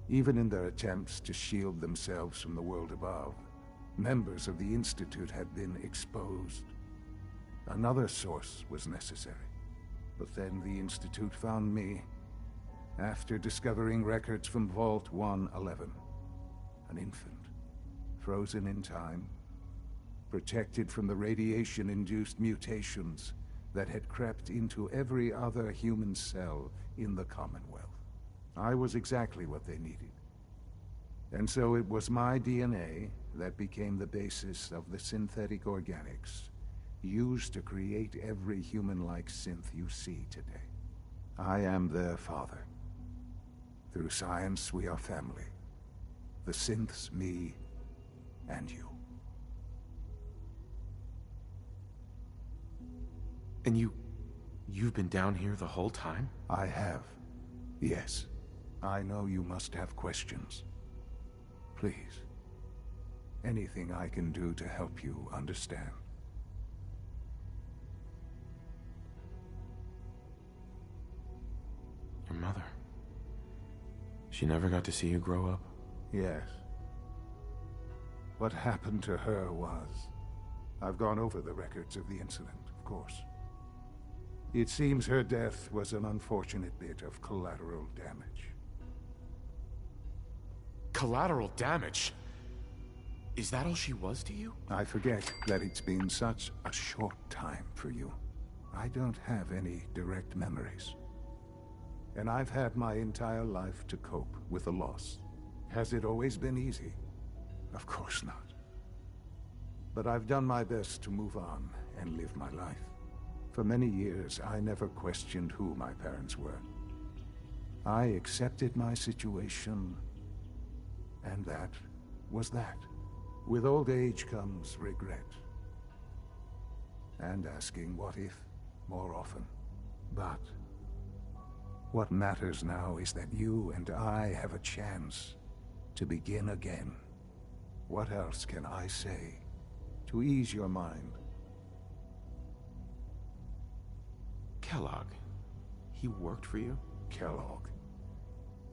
Even in their attempts to shield themselves from the world above, members of the Institute had been exposed. Another source was necessary. But then the Institute found me after discovering records from Vault 111. An infant, frozen in time, protected from the radiation-induced mutations that had crept into every other human cell in the Commonwealth. I was exactly what they needed. And so it was my DNA that became the basis of the synthetic organics used to create every human-like synth you see today. I am their father. Through science, we are family. The synths, me, and you. And you've been down here the whole time? I have. Yes. I know you must have questions. Please. Anything I can do to help you understand. Your mother. She never got to see you grow up? Yes. What happened to her was... I've gone over the records of the incident, of course. It seems her death was an unfortunate bit of collateral damage. Collateral damage? Is that all she was to you? I forget that it's been such a short time for you. I don't have any direct memories. And I've had my entire life to cope with the loss. Has it always been easy? Of course not. But I've done my best to move on and live my life. For many years, I never questioned who my parents were. I accepted my situation, and that was that. With old age comes regret. And asking what if more often. But what matters now is that you and I have a chance to begin again. What else can I say to ease your mind? Kellogg. He worked for you? Kellogg.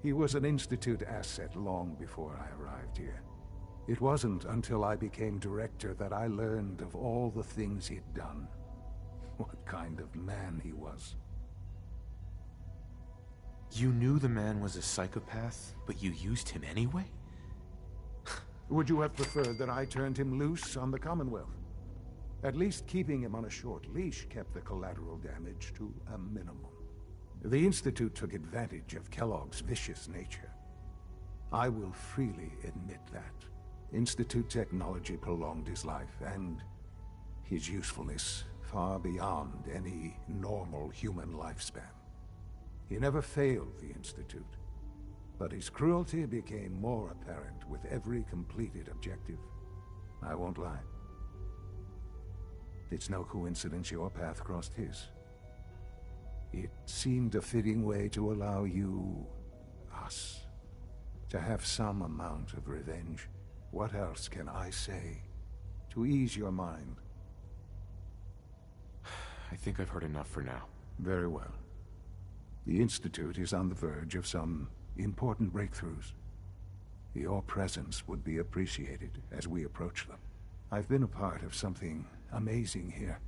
He was an Institute asset long before I arrived here. It wasn't until I became director that I learned of all the things he'd done. What kind of man he was. You knew the man was a psychopath, but you used him anyway? Would you have preferred that I turned him loose on the Commonwealth? At least keeping him on a short leash kept the collateral damage to a minimum. The Institute took advantage of Kellogg's vicious nature. I will freely admit that. Institute technology prolonged his life, and his usefulness far beyond any normal human lifespan. He never failed the Institute, but his cruelty became more apparent with every completed objective. I won't lie. It's no coincidence your path crossed his. It seemed a fitting way to allow you, us, to have some amount of revenge. What else can I say to ease your mind? I think I've heard enough for now. Very well. The Institute is on the verge of some important breakthroughs. Your presence would be appreciated as we approach them. I've been a part of something amazing here.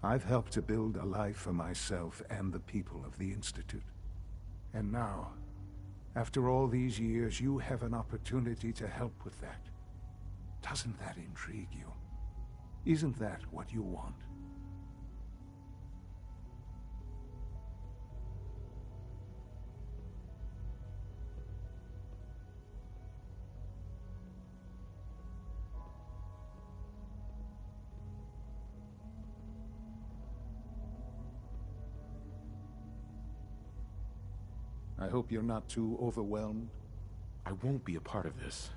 I've helped to build a life for myself and the people of the Institute. And now, after all these years, you have an opportunity to help with that. Doesn't that intrigue you? Isn't that what you want? I hope you're not too overwhelmed. I won't be a part of this.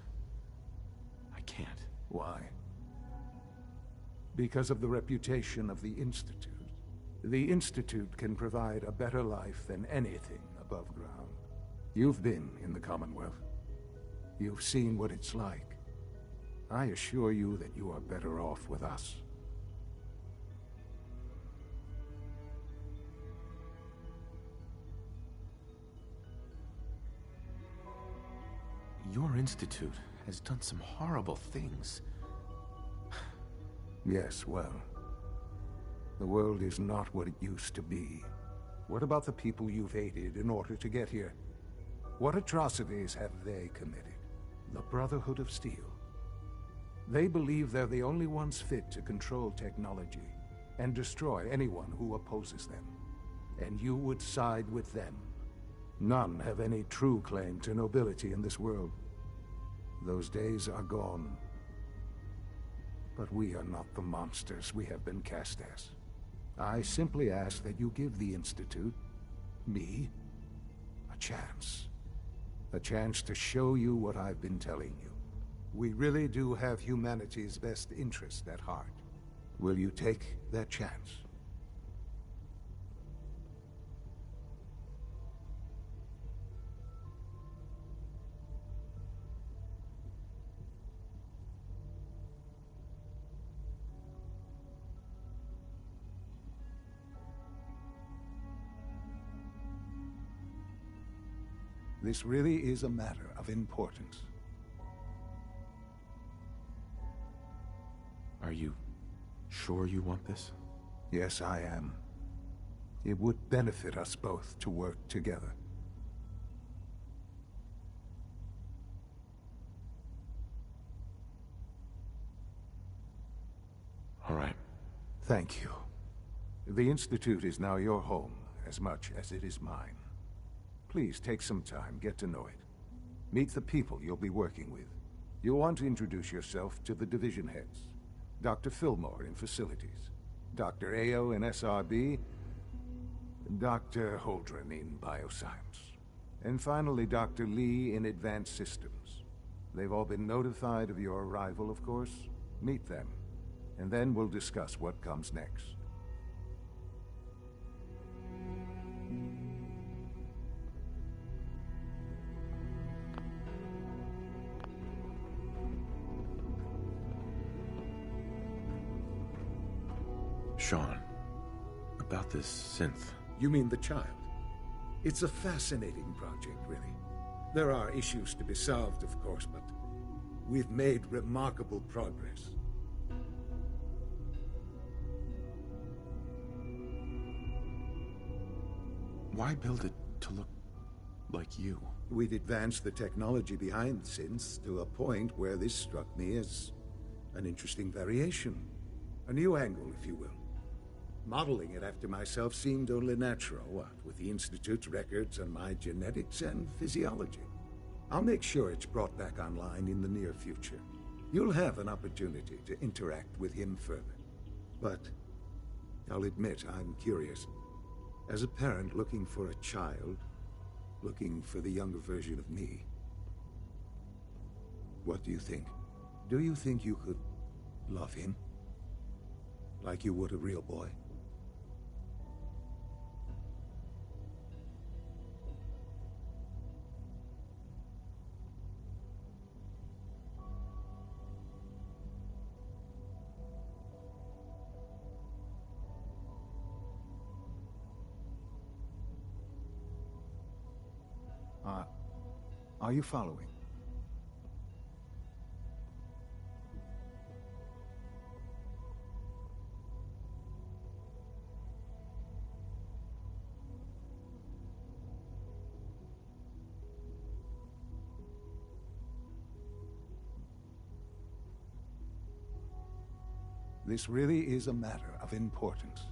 I can't. Why? Because of the reputation of the Institute. The Institute can provide a better life than anything above ground. You've been in the Commonwealth. You've seen what it's like. I assure you that you are better off with us. Your institute has done some horrible things. Yes, well, the world is not what it used to be. What about the people you've aided in order to get here? What atrocities have they committed? The Brotherhood of Steel. They believe they're the only ones fit to control technology and destroy anyone who opposes them. And you would side with them. None have any true claim to nobility in this world. Those days are gone. But we are not the monsters we have been cast as. I simply ask that you give the Institute, me, a chance. A chance to show you what I've been telling you. We really do have humanity's best interest at heart. Will you take that chance? This really is a matter of importance. Are you sure you want this? Yes, I am. It would benefit us both to work together. All right. Thank you. The Institute is now your home, as much as it is mine. Please take some time, get to know it. Meet the people you'll be working with. You'll want to introduce yourself to the division heads. Dr. Fillmore in Facilities, Dr. Ayo in SRB, Dr. Holdren in Bioscience, and finally Dr. Lee in Advanced Systems. They've all been notified of your arrival, of course. Meet them, and then we'll discuss what comes next. Sean, about this synth. You mean the child? It's a fascinating project, really. There are issues to be solved, of course, but we've made remarkable progress. Why build it to look like you? We'd advanced the technology behind synths to a point where this struck me as an interesting variation. A new angle, if you will. Modeling it after myself seemed only natural, what with the Institute's records on my genetics and physiology. I'll make sure it's brought back online in the near future. You'll have an opportunity to interact with him further. But I'll admit I'm curious. As a parent looking for a child, looking for the younger version of me, what do you think? Do you think you could love him? Like you would a real boy? Are you following? This really is a matter of importance.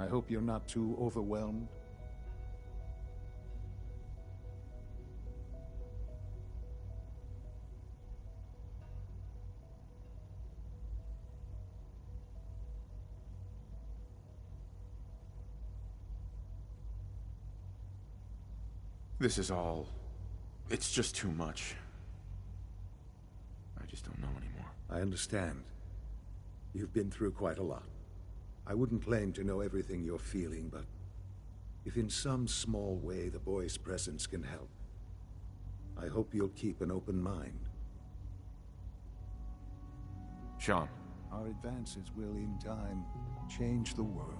I hope you're not too overwhelmed. This is all... it's just too much. I just don't know anymore. I understand. You've been through quite a lot. I wouldn't claim to know everything you're feeling, but if in some small way the boy's presence can help, I hope you'll keep an open mind. Sean. Our advances will, in time, change the world.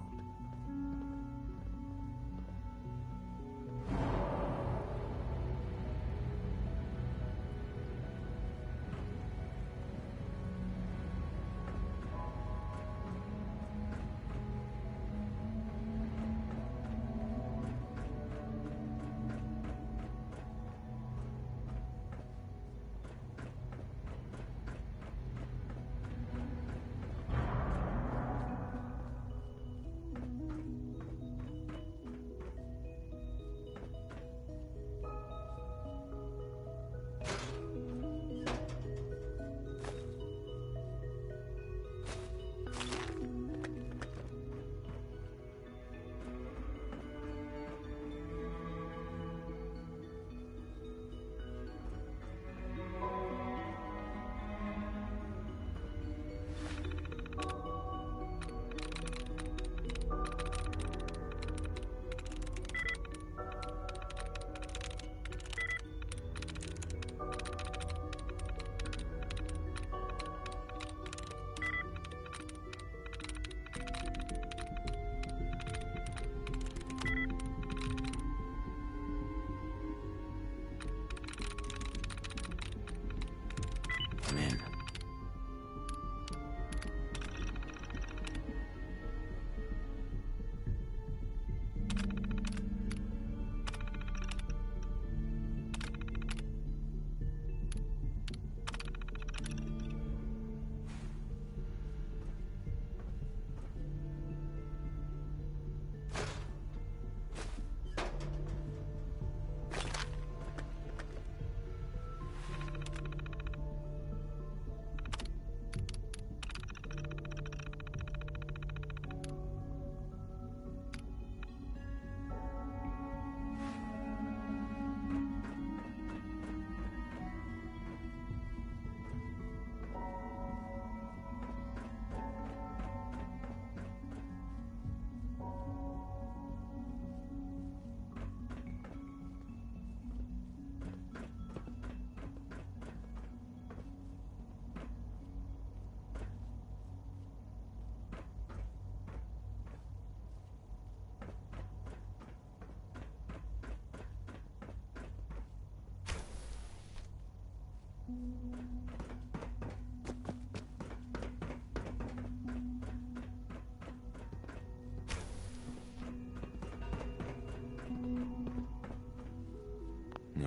I'm in.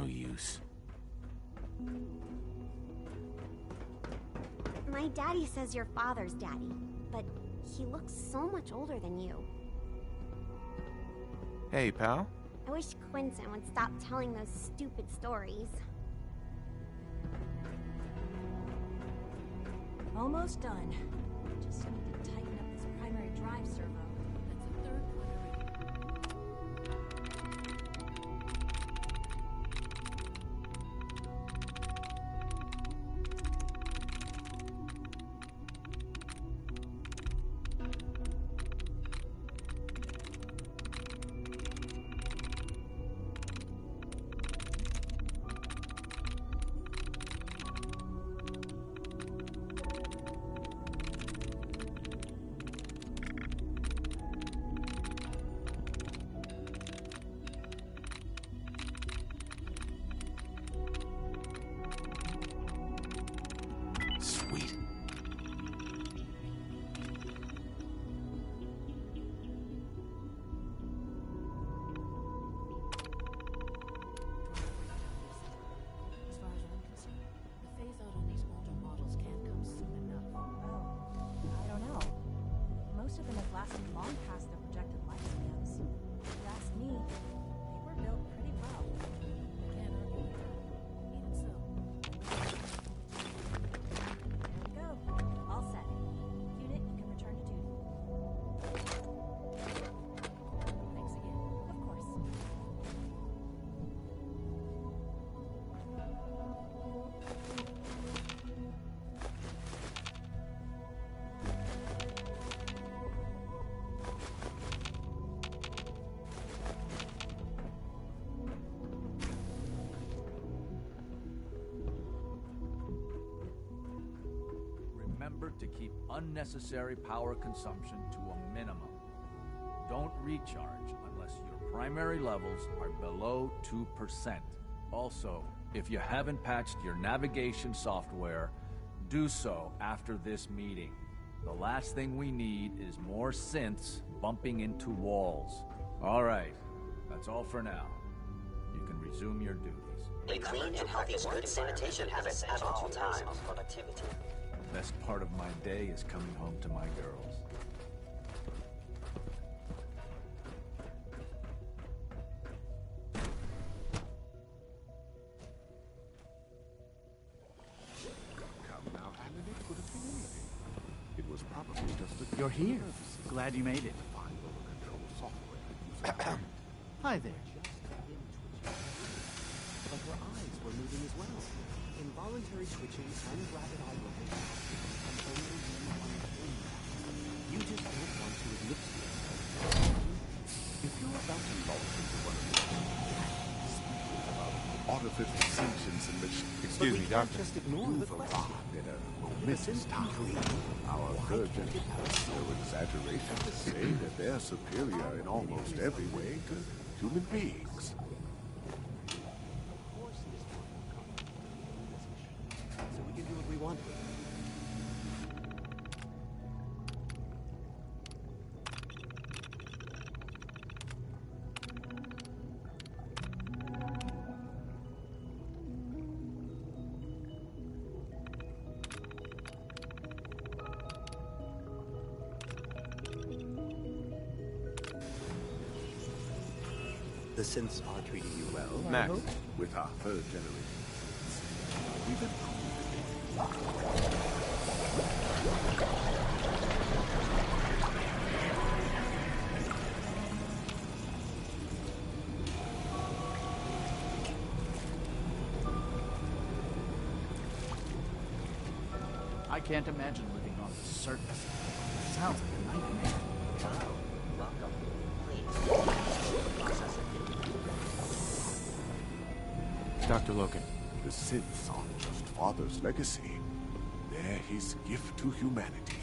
no use. My daddy says your father's daddy, but he looks so much older than you. Hey, pal. I wish Quentin would stop telling those stupid stories. Almost done. Just need to tighten up this primary drive servo. That's the third one already. Sweet. As far as I'm concerned, the phase-out on these older models can't come soon enough. Oh, I don't know. Most of them have lasted long past their projected lifespans. If you ask me, they were built pretty well. I can't argue with that. Even so. There we go. All set. Unit, you can return to duty. Thanks again. Of course. Remember to keep unnecessary power consumption to a minimum. Don't recharge unless your primary levels are below 2%. Also, if you haven't patched your navigation software, do so after this meeting. The last thing we need is more synths bumping into walls. All right, that's all for now. You can resume your duties. A clean and healthy good sanitation habits at all times. Productivity. Best part of my day is coming home to my girls. Come now, Alan, it could have been anything. It was probably just a... You're here. Glad you made it. Control software. Hi there. But her eyes were moving as well. Involuntary twitching and rapid eye rotation. And only you understand that. You just don't want to admit to it. If you're about to launch into one of these about artificial sensations in which... Excuse me, Doctor. just ignore the question. In a momentous time, our virgin has no exaggeration to say that they're superior in almost every way to human beings. So we can do what we want with it. The synths are treating you well, Max, I hope? with our third generation, we've improved. I can't imagine living on the surface. Sounds like a nightmare. Welcome. Please. Process it. Dr. Loken. The synths aren't just Father's legacy. They're his gift to humanity.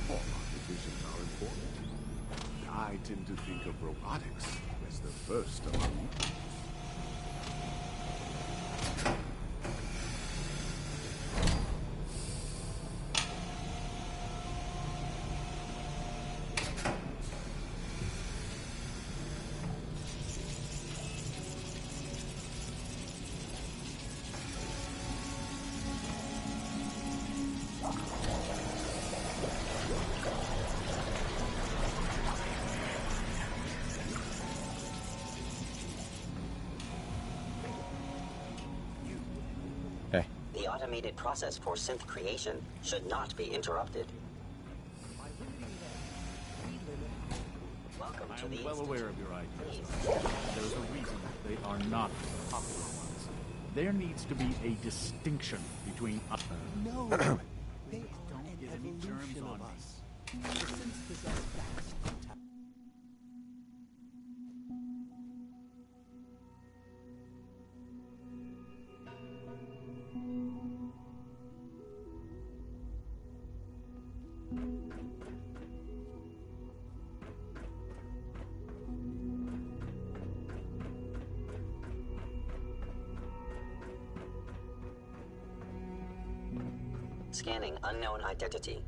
Former divisions are important. I tend to think of robotics as the first among equals. The automated process for synth creation should not be interrupted. Welcome to the I'm well Institute. aware of your ideas. There's a reason they are not the popular ones. There needs to be a distinction between us. No, they don't get any terms on us. The synths possess vast untapped. Scanning unknown identity.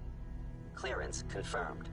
Clearance confirmed.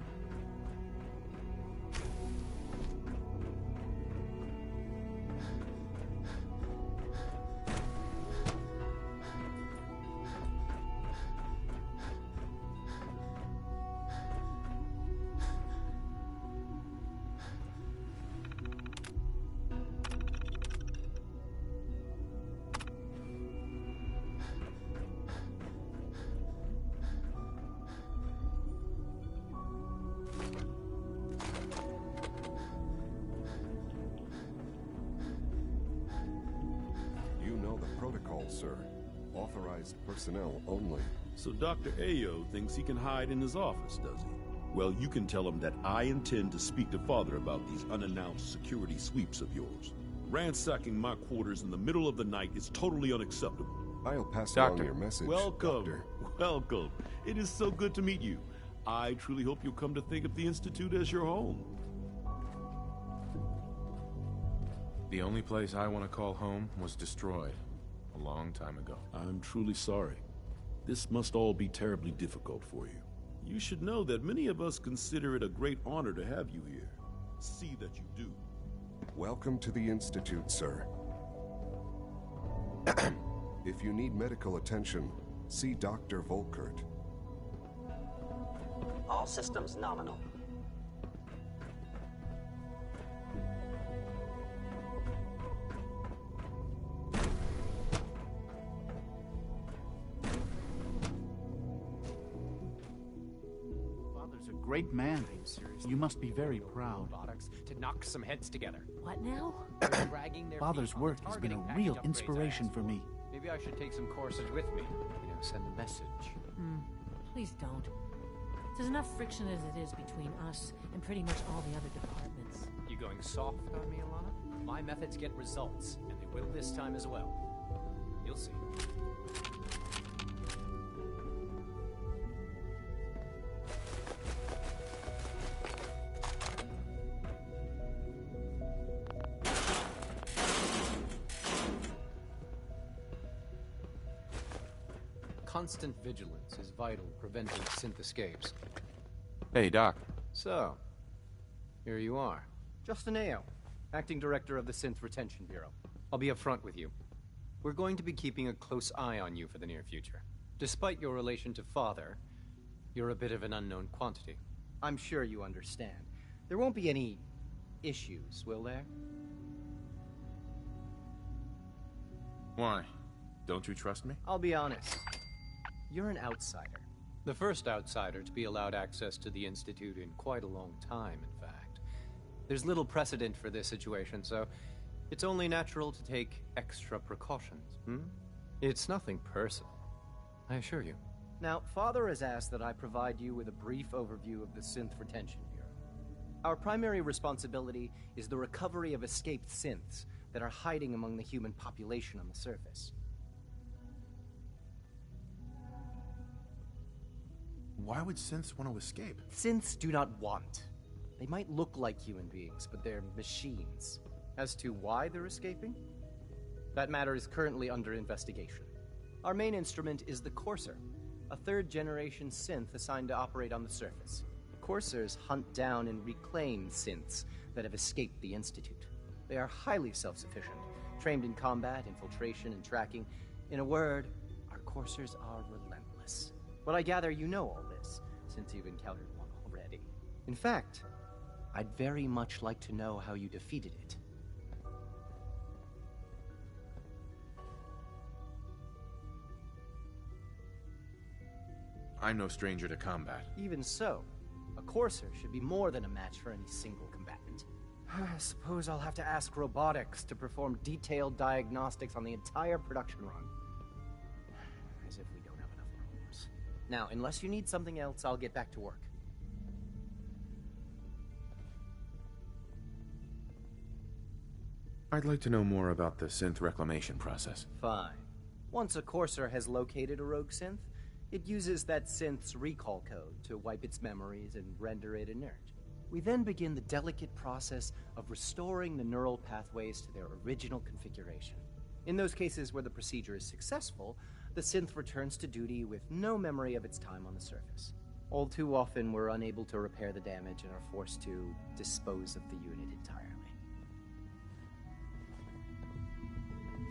Sir. Authorized personnel only. So Dr. Ayo thinks he can hide in his office, does he? Well, you can tell him that I intend to speak to Father about these unannounced security sweeps of yours. Ransacking my quarters in the middle of the night is totally unacceptable. I'll pass along your message, Welcome. Doctor. Welcome. It is so good to meet you. I truly hope you'll come to think of the Institute as your home. The only place I want to call home was destroyed a long time ago. I'm truly sorry. This must all be terribly difficult for you. You should know that many of us consider it a great honor to have you here. See that you do. Welcome to the Institute, sir. If you need medical attention, see Dr. Volkert. All systems nominal. Father's a great man. You must be very proud. To knock some heads together. What now? Dragging their Father's feet on work the has been a targeting real package upgrades inspiration for me. Maybe I should take some courses with me. Send a message. Please don't. There's enough friction as it is between us and pretty much all the other departments. You going soft on me, Alana? My methods get results, and they will this time as well. You'll see. Constant vigilance is vital, preventing synth escapes. Hey, Doc. So, here you are. Justin Ayo, Acting Director of the Synth Retention Bureau. I'll be upfront with you. We're going to be keeping a close eye on you for the near future. Despite your relation to Father, you're a bit of an unknown quantity. I'm sure you understand. There won't be any issues, will there? Why? Don't you trust me? I'll be honest. You're an outsider. The first outsider to be allowed access to the Institute in quite a long time, in fact. There's little precedent for this situation, so it's only natural to take extra precautions, It's nothing personal, I assure you. Now, Father has asked that I provide you with a brief overview of the Synth Retention Bureau. Our primary responsibility is the recovery of escaped synths that are hiding among the human population on the surface. Why would synths want to escape? Synths do not want. They might look like human beings, but they're machines. As to why they're escaping? That matter is currently under investigation. Our main instrument is the Courser, a third-generation synth assigned to operate on the surface. Coursers hunt down and reclaim synths that have escaped the Institute. They are highly self-sufficient, trained in combat, infiltration, and tracking. In a word, our Coursers are relentless. But I gather you know all this, since you've encountered one already. In fact, I'd very much like to know how you defeated it. I'm no stranger to combat. Even so, a Courser should be more than a match for any single combatant. I suppose I'll have to ask robotics to perform detailed diagnostics on the entire production run. As if we don't have enough problems. Now, unless you need something else, I'll get back to work. I'd like to know more about the synth reclamation process. Fine. Once a Courser has located a rogue synth, it uses that synth's recall code to wipe its memories and render it inert. We then begin the delicate process of restoring the neural pathways to their original configuration. In those cases where the procedure is successful, the synth returns to duty with no memory of its time on the surface. All too often, we're unable to repair the damage and are forced to dispose of the unit entirely.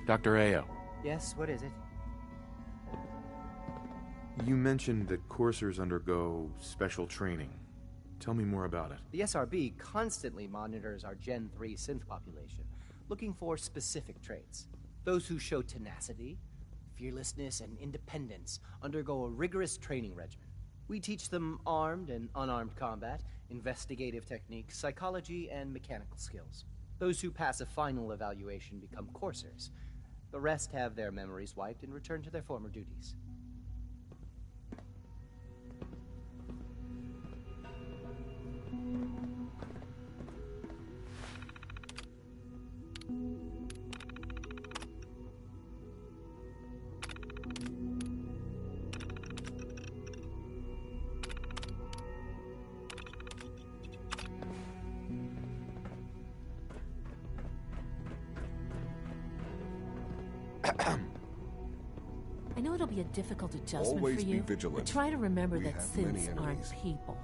Dr. Ayo. Yes, what is it? You mentioned that coursers undergo special training. Tell me more about it. The SRB constantly monitors our Gen 3 synth population, looking for specific traits. Those who show tenacity, fearlessness, and independence undergo a rigorous training regimen. We teach them armed and unarmed combat, investigative techniques, psychology, and mechanical skills. Those who pass a final evaluation become coursers. The rest have their memories wiped and return to their former duties. I know it'll be a difficult adjustment Always for be you, vigilant. but try to remember We that have many synths aren't enemies. people.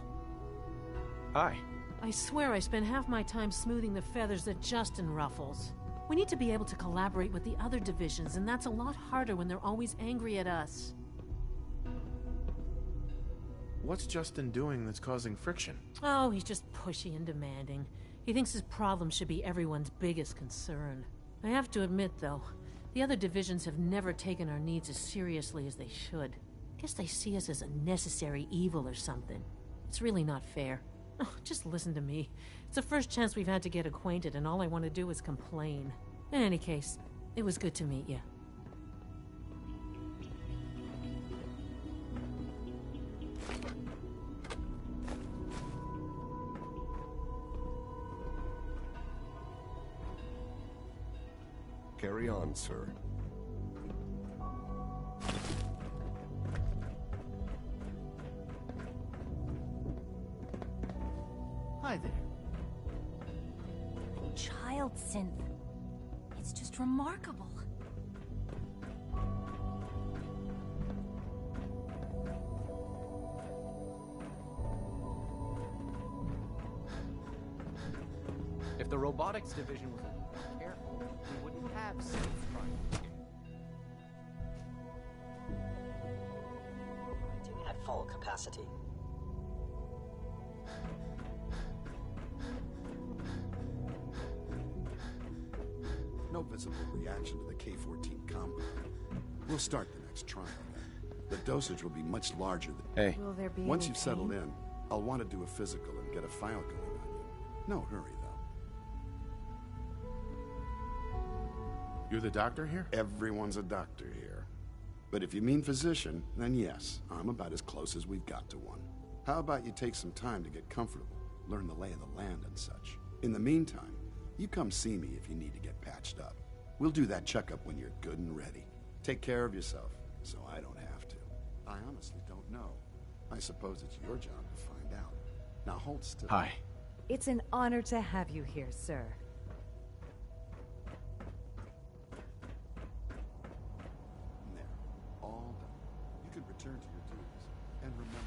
Hi. I swear I spend half my time smoothing the feathers that Justin ruffles. We need to be able to collaborate with the other divisions, and that's a lot harder when they're always angry at us. What's Justin doing that's causing friction? Oh, he's just pushy and demanding. He thinks his problem should be everyone's biggest concern. I have to admit, though, the other divisions have never taken our needs as seriously as they should. Guess they see us as a necessary evil or something. It's really not fair. Oh, just listen to me. It's the first chance we've had to get acquainted, and all I want to do is complain. In any case, it was good to meet you. Carry on, sir. Hi there. Child synth. It's just remarkable. If the robotics division was a little more careful, we wouldn't have synths running. Operating at full capacity. No visible reaction to the K-14 compound. We'll start the next trial then. The dosage will be much larger than... Hey. Will there be Once any you've settled pain? in, I'll want to do a physical and get a file going on you. No hurry, though. You're the doctor here? Everyone's a doctor here. But if you mean physician, then yes, I'm about as close as we've got to one. How about you take some time to get comfortable, learn the lay of the land and such. In the meantime, you come see me if you need to get patched up. We'll do that checkup when you're good and ready. Take care of yourself, so I don't have to. I honestly don't know. I suppose it's your job to find out. Now hold still. Hi. It's an honor to have you here, sir. There. All done. You can return to your duties. And remember...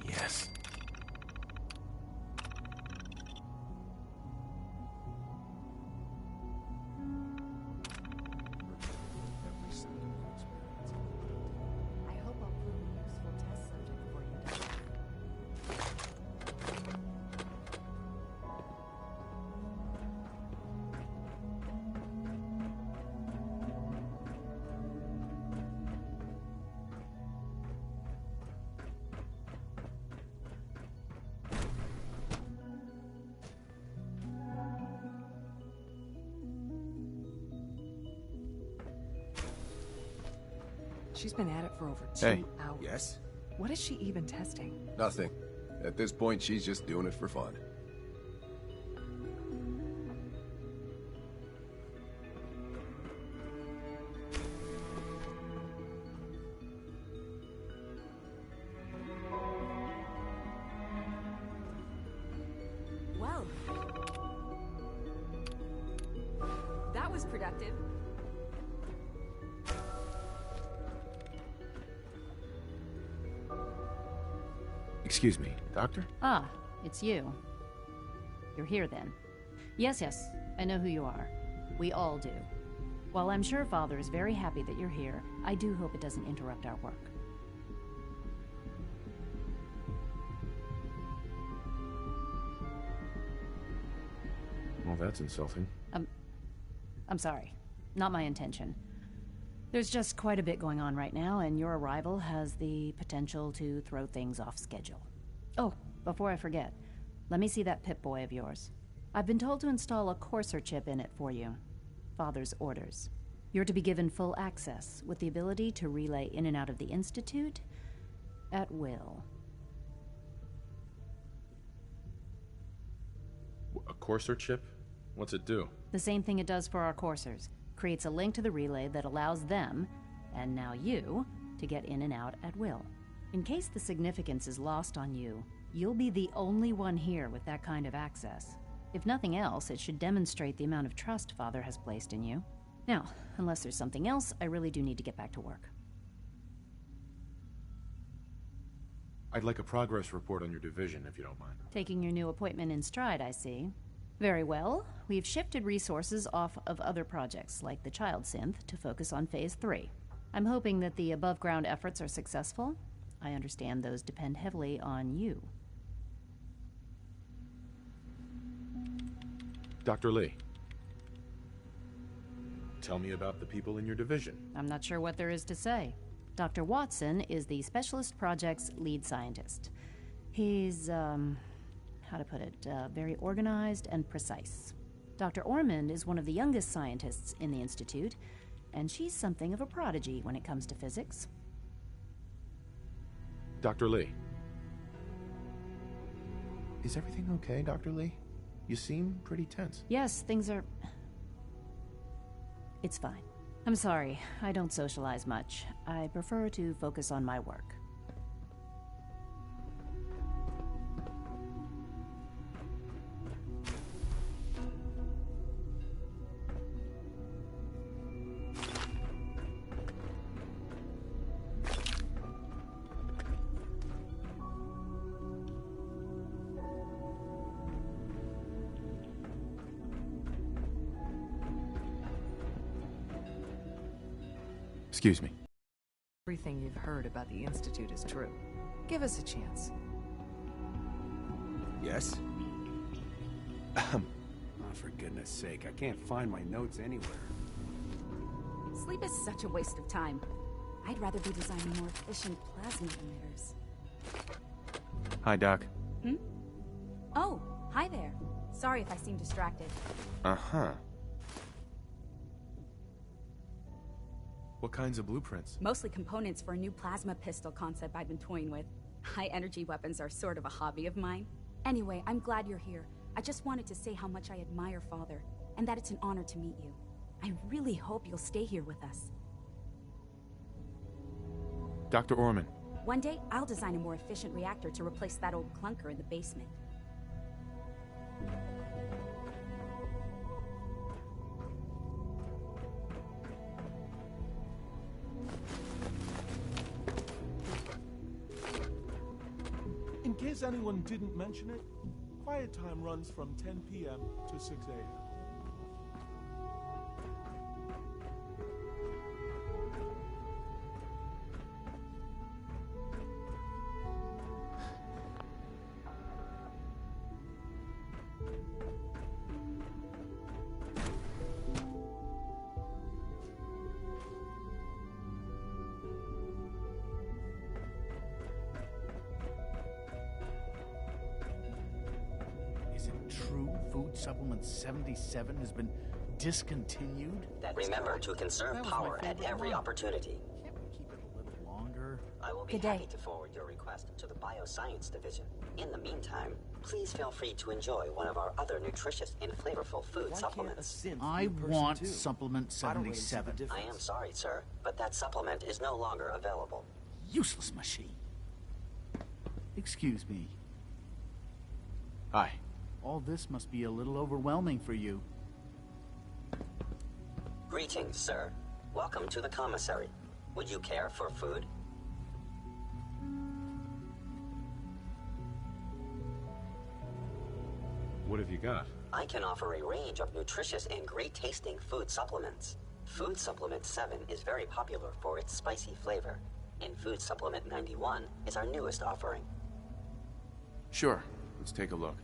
Yes. I hope I'll prove a useful test subject for you, Doctor. She's been at it for over 2 Hey. hours. Yes? What is she even testing? Nothing. At this point, she's just doing it for fun. Well, that was productive. Excuse me, Doctor? Ah, it's you. You're here then. Yes, I know who you are. We all do. While I'm sure Father is very happy that you're here, I do hope it doesn't interrupt our work. Well, that's insulting. I'm sorry. Not my intention. There's just quite a bit going on right now, and your arrival has the potential to throw things off schedule. Oh, before I forget, let me see that Pip-Boy of yours. I've been told to install a Courser chip in it for you. Father's orders. You're to be given full access, with the ability to relay in and out of the Institute at will. A Courser chip? What's it do? The same thing it does for our coursers. Creates a link to the relay that allows them, and now you, to get in and out at will. In case the significance is lost on you, you'll be the only one here with that kind of access. If nothing else, it should demonstrate the amount of trust Father has placed in you. Now, unless there's something else, I really do need to get back to work. I'd like a progress report on your division, if you don't mind. Taking your new appointment in stride, I see. Very well. We've shifted resources off of other projects, like the Child Synth, to focus on Phase 3. I'm hoping that the above-ground efforts are successful. I understand those depend heavily on you. Dr. Lee. Tell me about the people in your division. I'm not sure what there is to say. Dr. Watson is the Specialist Project's lead scientist. He's, how to put it, very organized and precise. Dr. Ormond is one of the youngest scientists in the Institute, and she's something of a prodigy when it comes to physics. Dr. Lee. Is everything okay, Dr. Lee? You seem pretty tense. Yes, things are... It's fine. I'm sorry, I don't socialize much. I prefer to focus on my work. Excuse me. Everything you've heard about the Institute is true. Give us a chance. Yes? Oh, for goodness sake, I can't find my notes anywhere. Sleep is such a waste of time. I'd rather be designing more efficient plasma emitters. Hi, Doc. Oh, hi there. Sorry if I seem distracted. Uh-huh. What kinds of blueprints? Mostly components for a new plasma pistol concept I've been toying with. High-energy weapons are sort of a hobby of mine. Anyway, I'm glad you're here. I just wanted to say how much I admire Father, and that it's an honor to meet you. I really hope you'll stay here with us. Dr. Orman. One day, I'll design a more efficient reactor to replace that old clunker in the basement. In case anyone didn't mention it, quiet time runs from 10 p.m. to 6 a.m. Is it true Food Supplement 77 has been discontinued? Remember to conserve power at every opportunity. Can't we keep it a little will be Good day. happy to forward your request to the Bioscience Division. In the meantime, please feel free to enjoy one of our other nutritious and flavorful food supplements. I want supplement 77. I am sorry, sir, but that supplement is no longer available. Useless machine. Excuse me. Hi. All this must be a little overwhelming for you. Greetings, sir. Welcome to the commissary. Would you care for food? What have you got? I can offer a range of nutritious and great-tasting food supplements. Food Supplement 7 is very popular for its spicy flavor, and Food Supplement 91 is our newest offering. Sure. Let's take a look.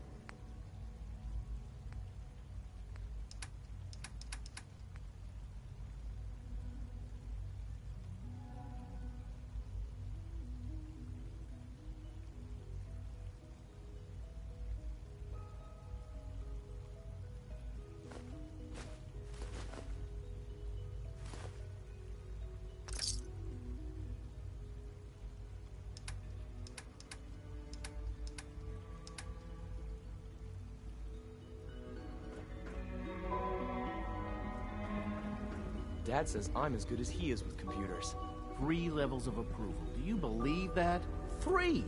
Dad says I'm as good as he is with computers. 3 levels of approval. Do you believe that? 3!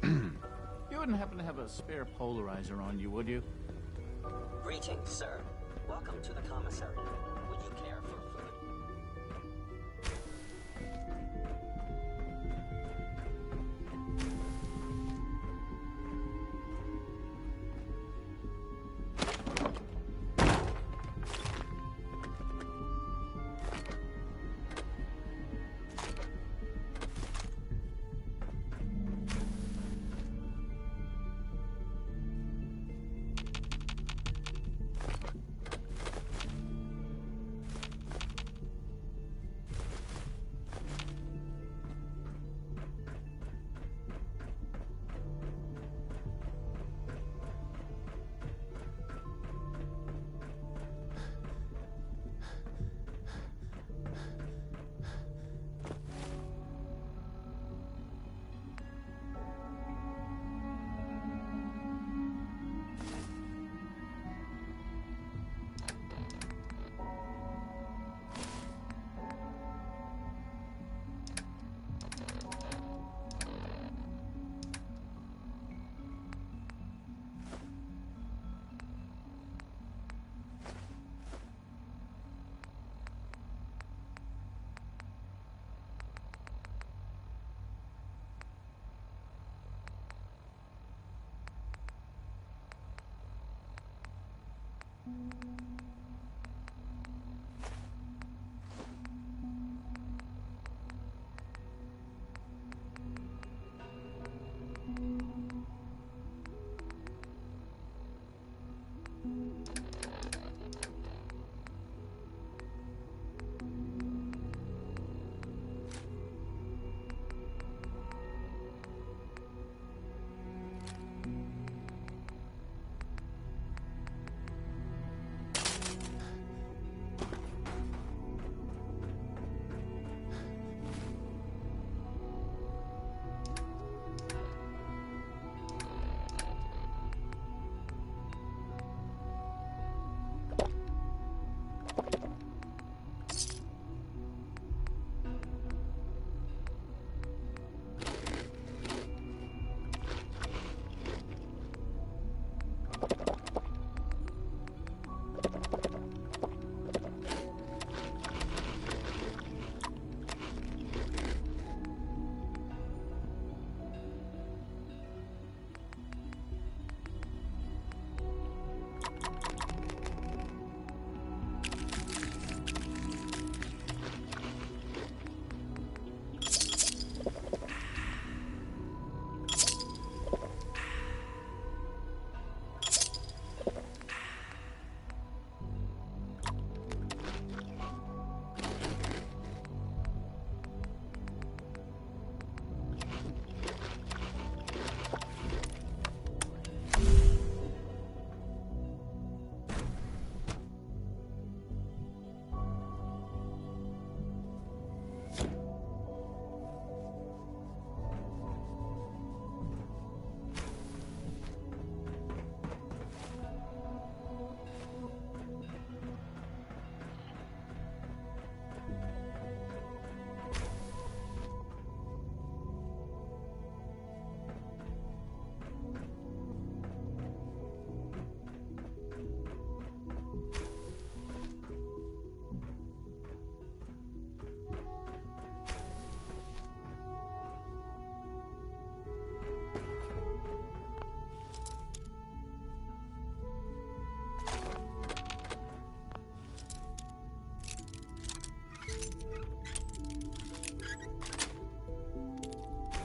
You wouldn't happen to have a spare polarizer on you, would you? Greetings, sir. Welcome to the commissary. Would you care for food?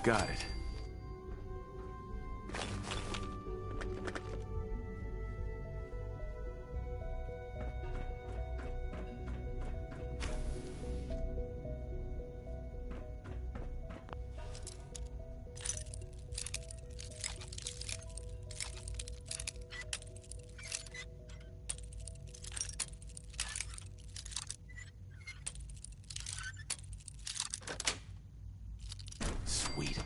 Got it. Sweet.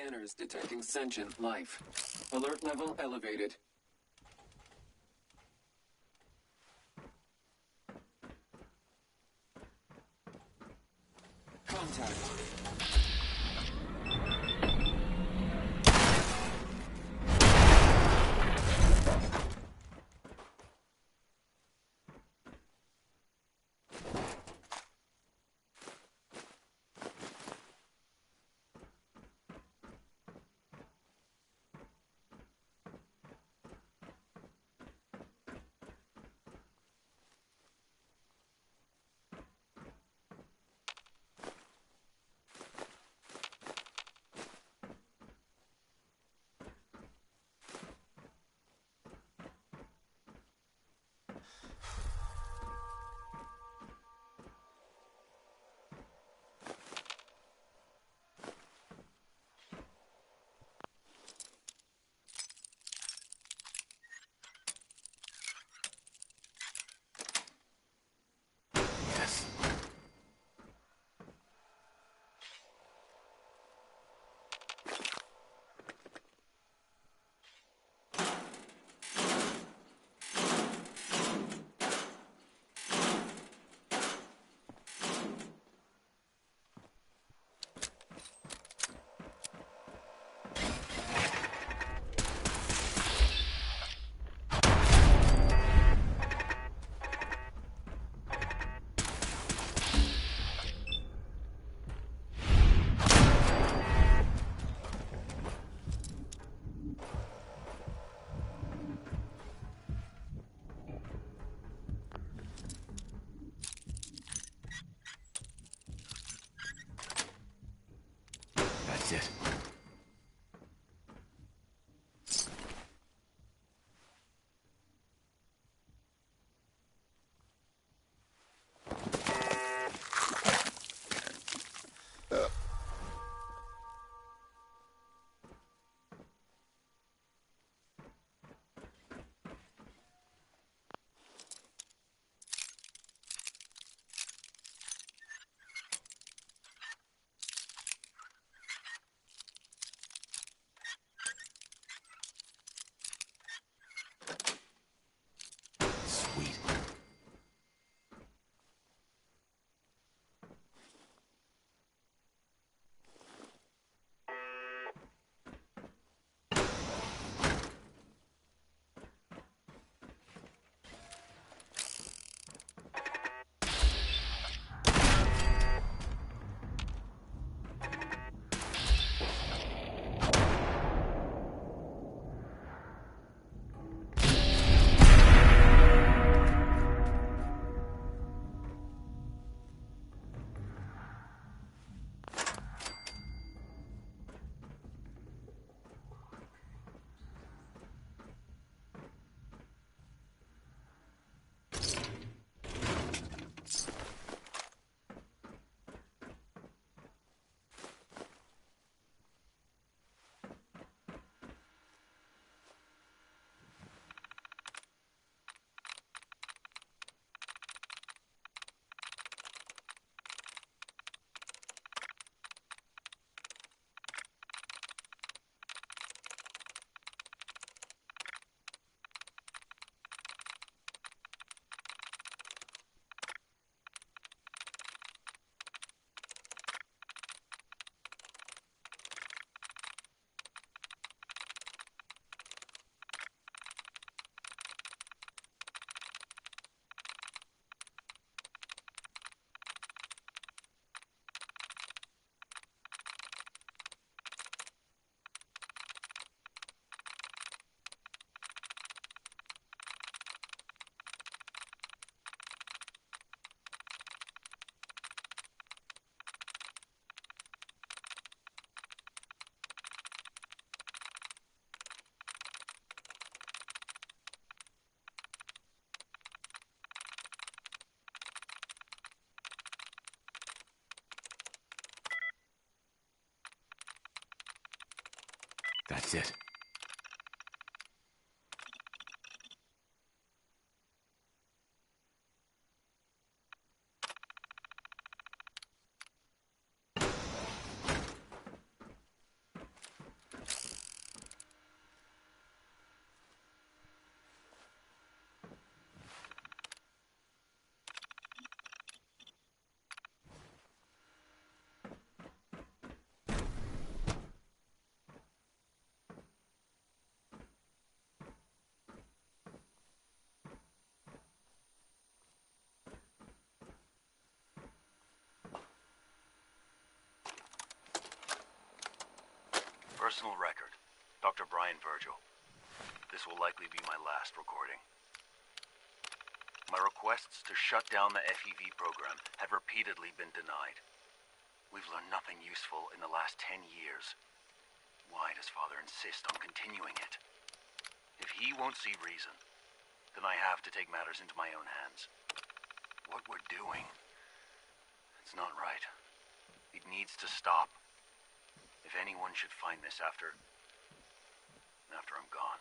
Scanners detecting sentient life. Alert level elevated. Contact. That's it. Sweet. That's it. Personal record. Dr. Brian Virgil. This will likely be my last recording. My requests to shut down the FEV program have repeatedly been denied. We've learned nothing useful in the last 10 years. Why does Father insist on continuing it? If he won't see reason, then I have to take matters into my own hands. What we're doing, it's not right. It needs to stop. If anyone should find this after I'm gone,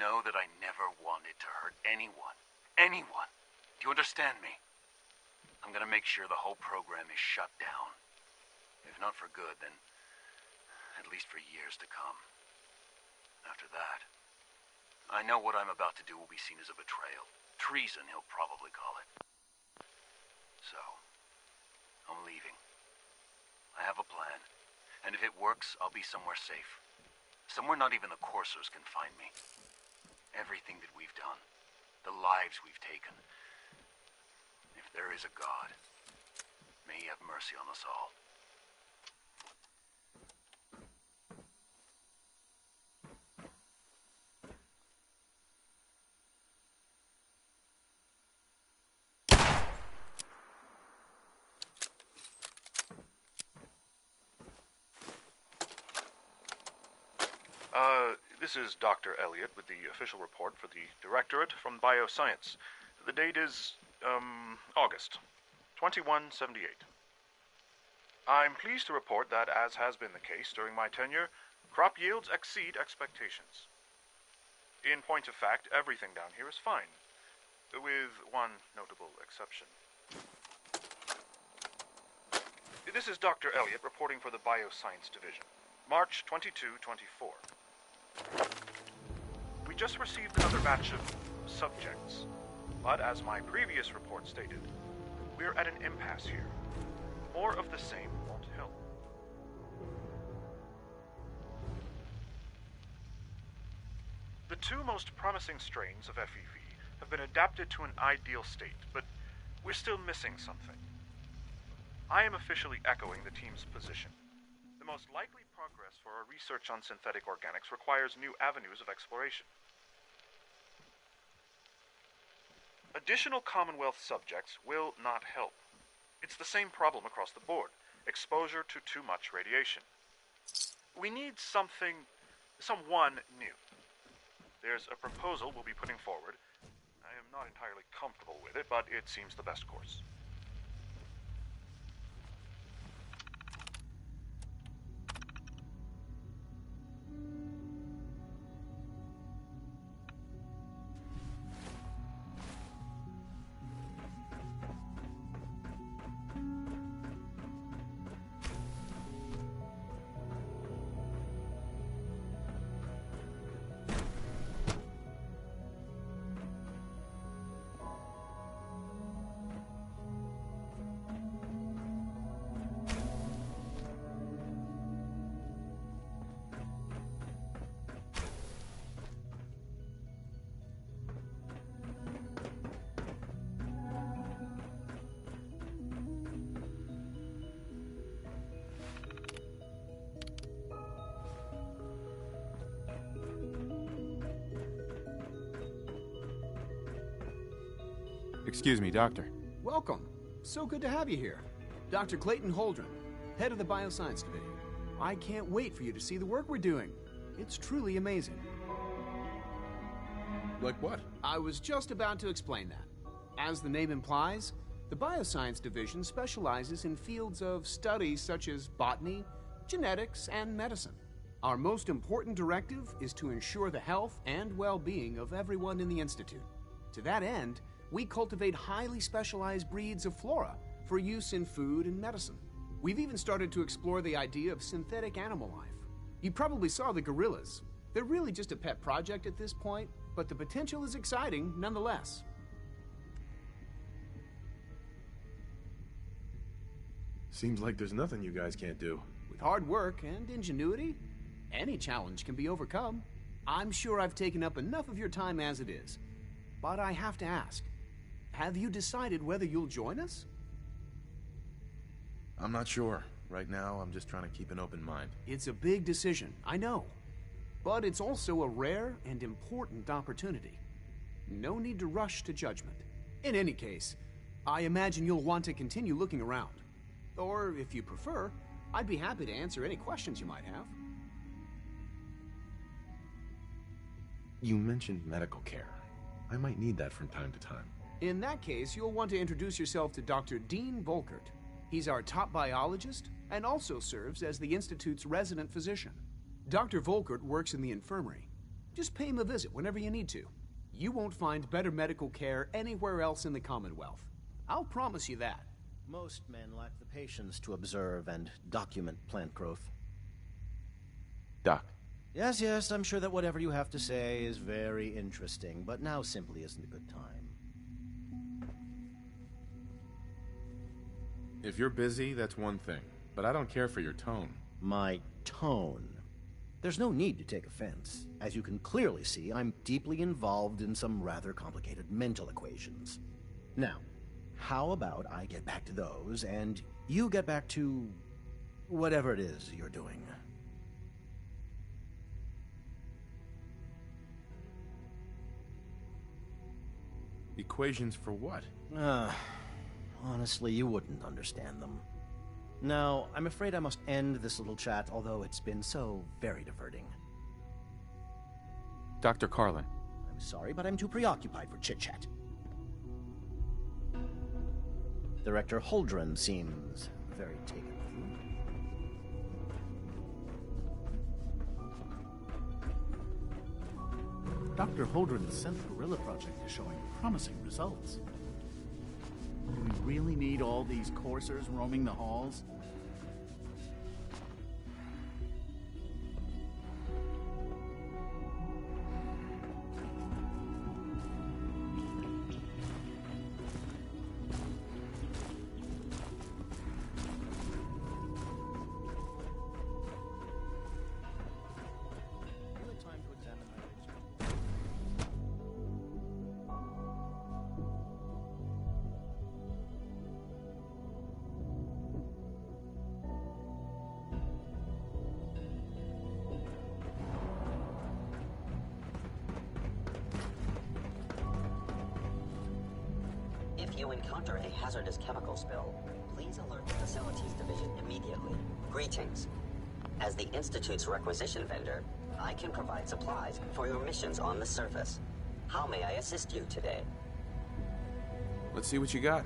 know that I never wanted to hurt anyone. Anyone. Do you understand me? I'm gonna make sure the whole program is shut down. If not for good, then at least for years to come. After that, I know what I'm about to do will be seen as a betrayal. Treason, he'll probably call it. So, I'm leaving. I have a plan, and if it works, I'll be somewhere safe. Somewhere not even the Coursers can find me. Everything that we've done, the lives we've taken. If there is a God, may he have mercy on us all. This is Dr. Elliot with the official report for the Directorate from Bioscience. The date is, August 2178. I'm pleased to report that, as has been the case during my tenure, crop yields exceed expectations. In point of fact, everything down here is fine, with one notable exception. This is Dr. Elliot reporting for the Bioscience Division, March 2224. We just received another batch of subjects, but as my previous report stated, we're at an impasse here. More of the same won't help. The two most promising strains of FEV have been adapted to an ideal state, but we're still missing something. I am officially echoing the team's position. The most likely progress for our research on synthetic organics requires new avenues of exploration. Additional Commonwealth subjects will not help. It's the same problem across the board: exposure to too much radiation. We need someone new. There's a proposal we'll be putting forward. I am not entirely comfortable with it, but it seems the best course. Excuse me, Doctor. Welcome. So good to have you here. Dr. Clayton Holdren, head of the Bioscience Division. I can't wait for you to see the work we're doing. It's truly amazing. Like what? I was just about to explain that. As the name implies, the Bioscience Division specializes in fields of study such as botany, genetics, and medicine. Our most important directive is to ensure the health and well-being of everyone in the Institute. To that end, we cultivate highly specialized breeds of flora for use in food and medicine. We've even started to explore the idea of synthetic animal life. You probably saw the gorillas. They're really just a pet project at this point, but the potential is exciting nonetheless. Seems like there's nothing you guys can't do. With hard work and ingenuity, any challenge can be overcome. I'm sure I've taken up enough of your time as it is, but I have to ask, have you decided whether you'll join us? I'm not sure. Right now, I'm just trying to keep an open mind. It's a big decision, I know. But it's also a rare and important opportunity. No need to rush to judgment. In any case, I imagine you'll want to continue looking around. Or, if you prefer, I'd be happy to answer any questions you might have. You mentioned medical care. I might need that from time to time. In that case, you'll want to introduce yourself to Dr. Dean Volkert. He's our top biologist and also serves as the Institute's resident physician. Dr. Volkert works in the infirmary. Just pay him a visit whenever you need to. You won't find better medical care anywhere else in the Commonwealth. I'll promise you that. Most men lack the patience to observe and document plant growth. Doc. Yes, I'm sure that whatever you have to say is very interesting, but now simply isn't a good time. If you're busy, that's one thing. But I don't care for your tone. My tone? There's no need to take offense. As you can clearly see, I'm deeply involved in some rather complicated mental equations. Now, how about I get back to those, and you get back to whatever it is you're doing? Equations for what? Honestly, you wouldn't understand them. Now, I'm afraid I must end this little chat, although it's been so very diverting. Dr. Carlin. I'm sorry, but I'm too preoccupied for chit-chat. Director Holdren seems very taken with you. Dr. Holdren's Synth Gorilla project is showing promising results. Do we really need all these coursers roaming the halls? If you encounter a hazardous chemical spill, please alert the Facilities Division immediately. Greetings. As the Institute's requisition vendor, I can provide supplies for your missions on the surface. How may I assist you today? Let's see what you got.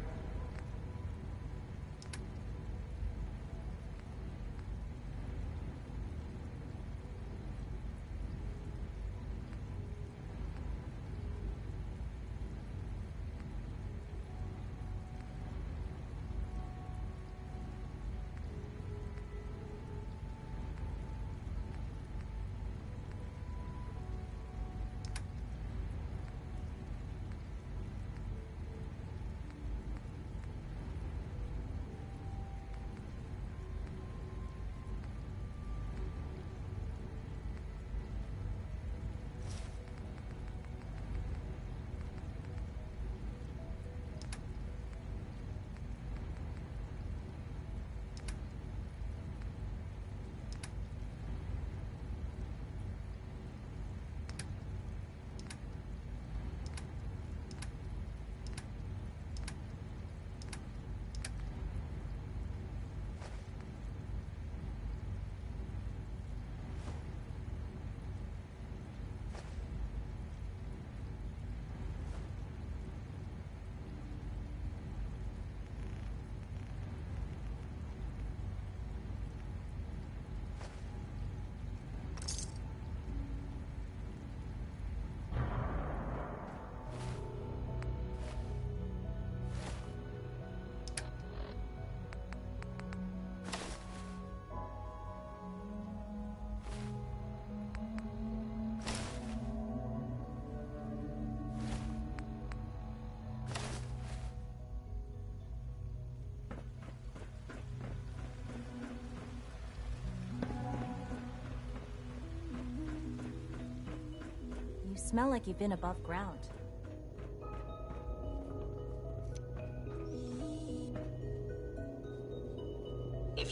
Smell like you've been above ground.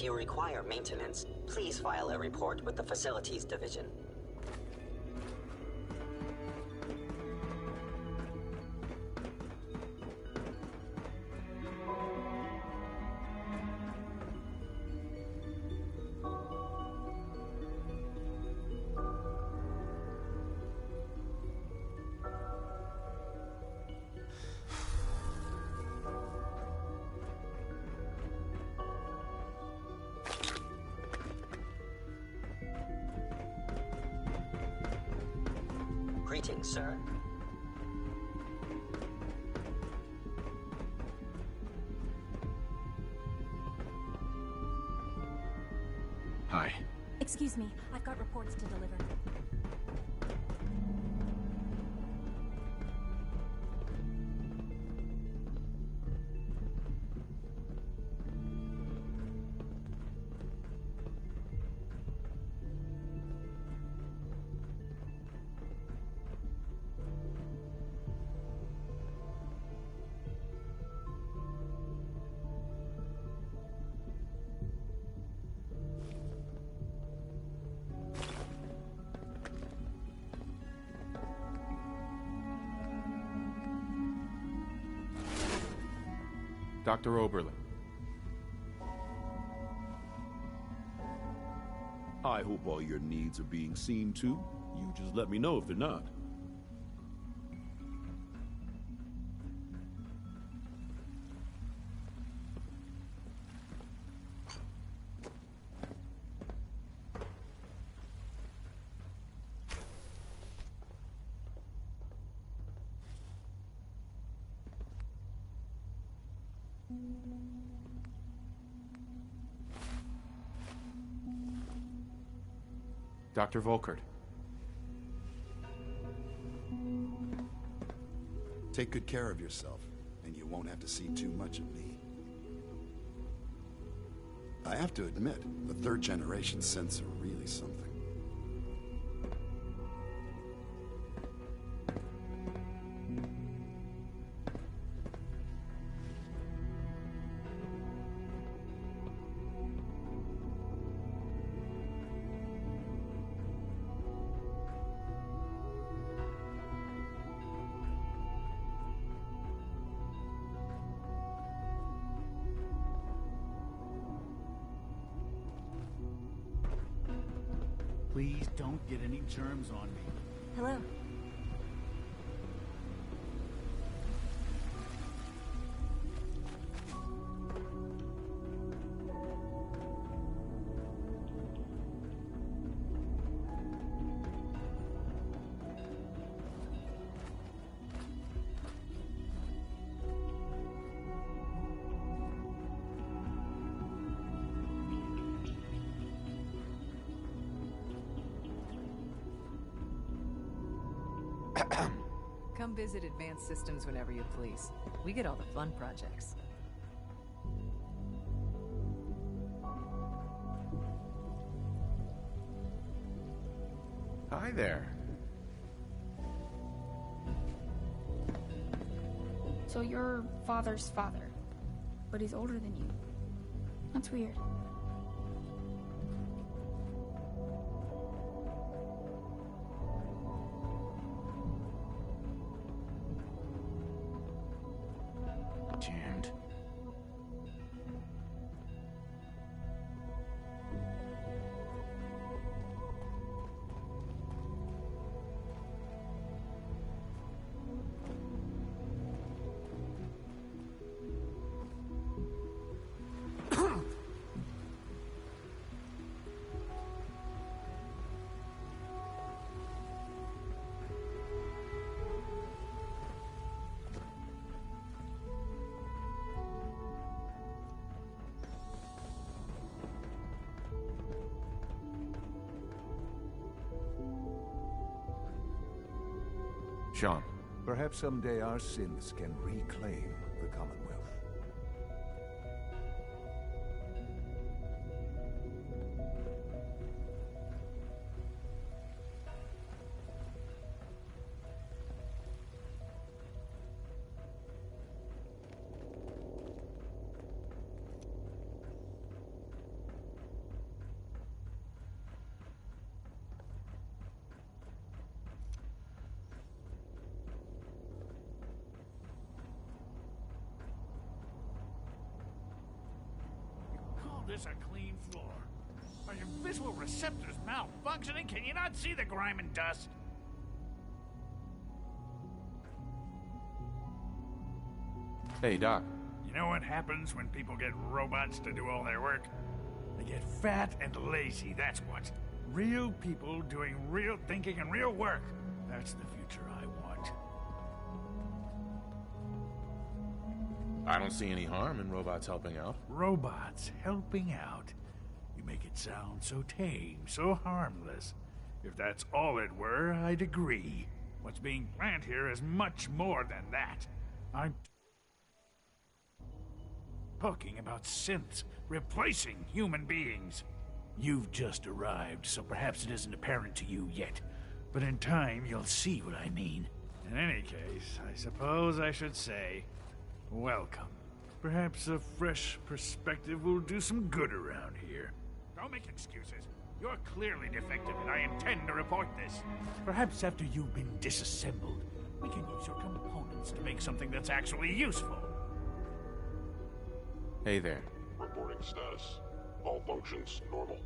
you require maintenance, please file a report with the Facilities Division. Greetings, sir. Hi. Excuse me, I've got reports to deliver. Dr. Oberlin. I hope all your needs are being seen to. You just let me know if they're not. Dr. Volkert. Take good care of yourself, and you won't have to see too much of me. I have to admit, the third-generation synths are really something. Please don't get any germs on me. Hello. Come visit Advanced Systems whenever you please. We get all the fun projects. Hi there. So your father's father, but he's older than you. That's weird. Jammed. Sean. Perhaps someday our sins can reclaim the Commonwealth. this a clean floor? Are your visual receptors malfunctioning? Can you not see the grime and dust? Hey, Doc. You know what happens when people get robots to do all their work? They get fat and lazy, that's what. Real people doing real thinking and real work. That's the future I want. I don't see any harm in robots helping out. Robots helping out? You make it sound so tame, so harmless. If that's all it were, I'd agree. What's being planned here is much more than that. I'm talking about synths replacing human beings. You've just arrived, so perhaps it isn't apparent to you yet. But in time, you'll see what I mean. In any case, I suppose I should say, welcome. Perhaps a fresh perspective will do some good around here. Don't make excuses. You're clearly defective, and I intend to report this. Perhaps after you've been disassembled, we can use your components to make something that's actually useful. Hey there. Reporting status. All functions normal.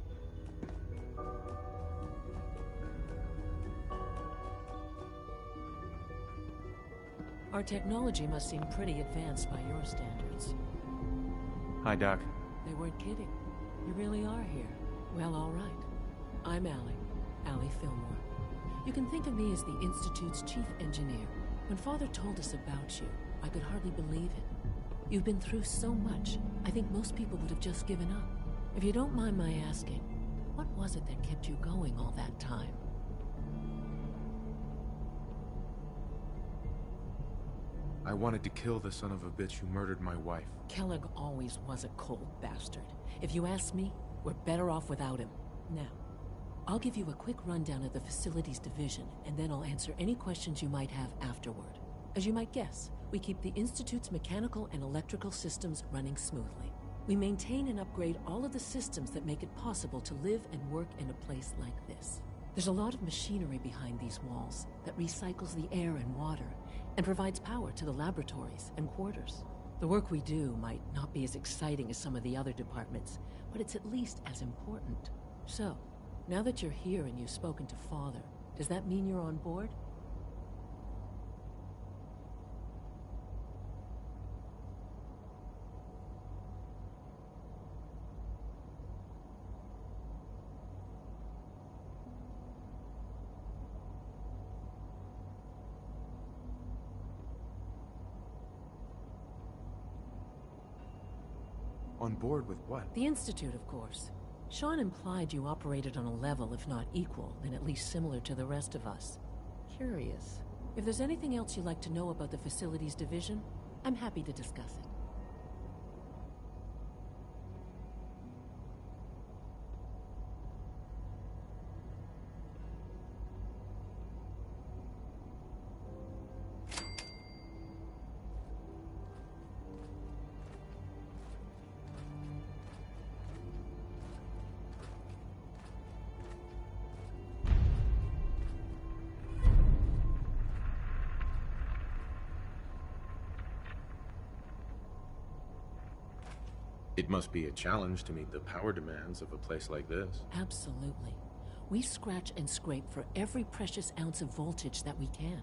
Our technology must seem pretty advanced by your standards. Hi, Doc. They weren't kidding. You really are here. Well, all right. I'm Allie Fillmore. You can think of me as the Institute's chief engineer. When Father told us about you, I could hardly believe it. You've been through so much, I think most people would have just given up. If you don't mind my asking, what was it that kept you going all that time? I wanted to kill the son of a bitch who murdered my wife. Kellogg always was a cold bastard. If you ask me, we're better off without him. Now, I'll give you a quick rundown of the Facilities Division, and then I'll answer any questions you might have afterward. As you might guess, we keep the Institute's mechanical and electrical systems running smoothly. We maintain and upgrade all of the systems that make it possible to live and work in a place like this. There's a lot of machinery behind these walls that recycles the air and water and provides power to the laboratories and quarters. The work we do might not be as exciting as some of the other departments, but it's at least as important. So, now that you're here and you've spoken to Father, does that mean you're on board? On board with what? The Institute, of course. Sean implied you operated on a level, if not equal, then at least similar to the rest of us. Curious. If there's anything else you'd like to know about the Facilities Division, I'm happy to discuss it. It must be a challenge to meet the power demands of a place like this. Absolutely. We scratch and scrape for every precious ounce of voltage that we can.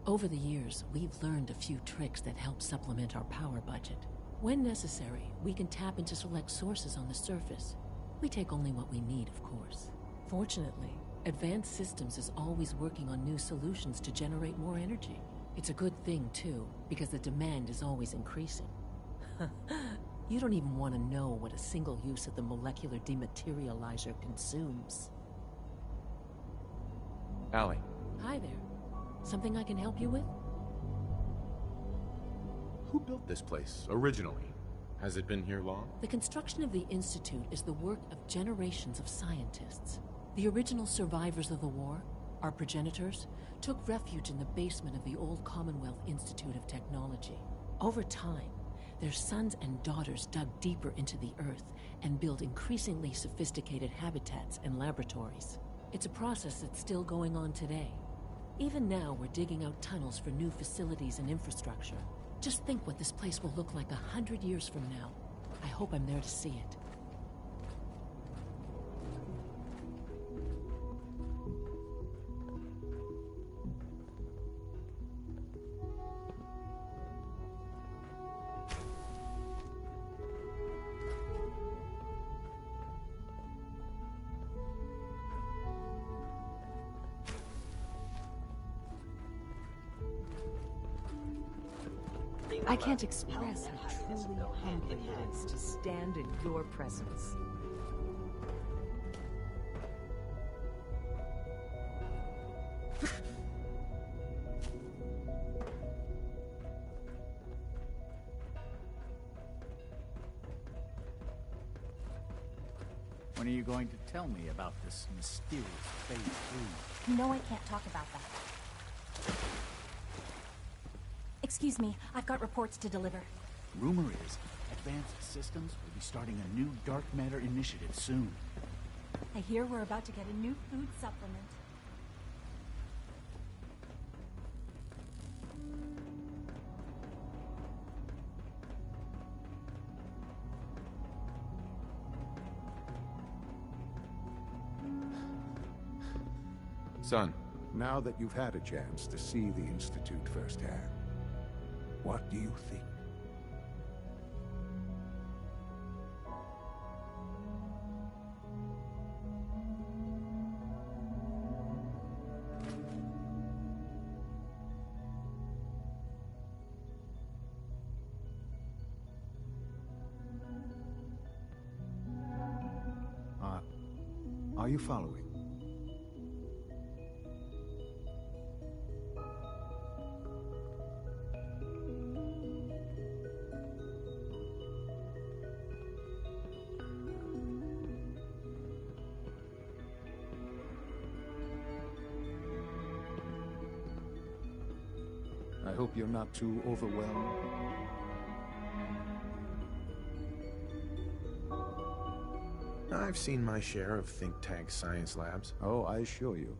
Over the years, we've learned a few tricks that help supplement our power budget. When necessary, we can tap into select sources on the surface. We take only what we need, of course. Fortunately, Advanced Systems is always working on new solutions to generate more energy. It's a good thing, too, because the demand is always increasing. You don't even want to know what a single use of the molecular dematerializer consumes. Allie. Hi there. Something I can help you with? Who built this place, originally? Has it been here long? The construction of the Institute is the work of generations of scientists. The original survivors of the war, our progenitors, took refuge in the basement of the old Commonwealth Institute of Technology. Over time, their sons and daughters dug deeper into the earth and built increasingly sophisticated habitats and laboratories. It's a process that's still going on today. Even now, we're digging out tunnels for new facilities and infrastructure. Just think what this place will look like 100 years from now. I hope I'm there to see it. I can't express how truly humbling it is to stand in your presence. When are you going to tell me about this mysterious Phase 3? No, I can't talk about that. Excuse me, I've got reports to deliver. Rumor is, Advanced Systems will be starting a new dark matter initiative soon. I hear we're about to get a new food supplement. Son. Now that you've had a chance to see the Institute firsthand, what do you think? Are you following? I hope you're not too overwhelmed. I've seen my share of think tank science labs. Oh, I assure you,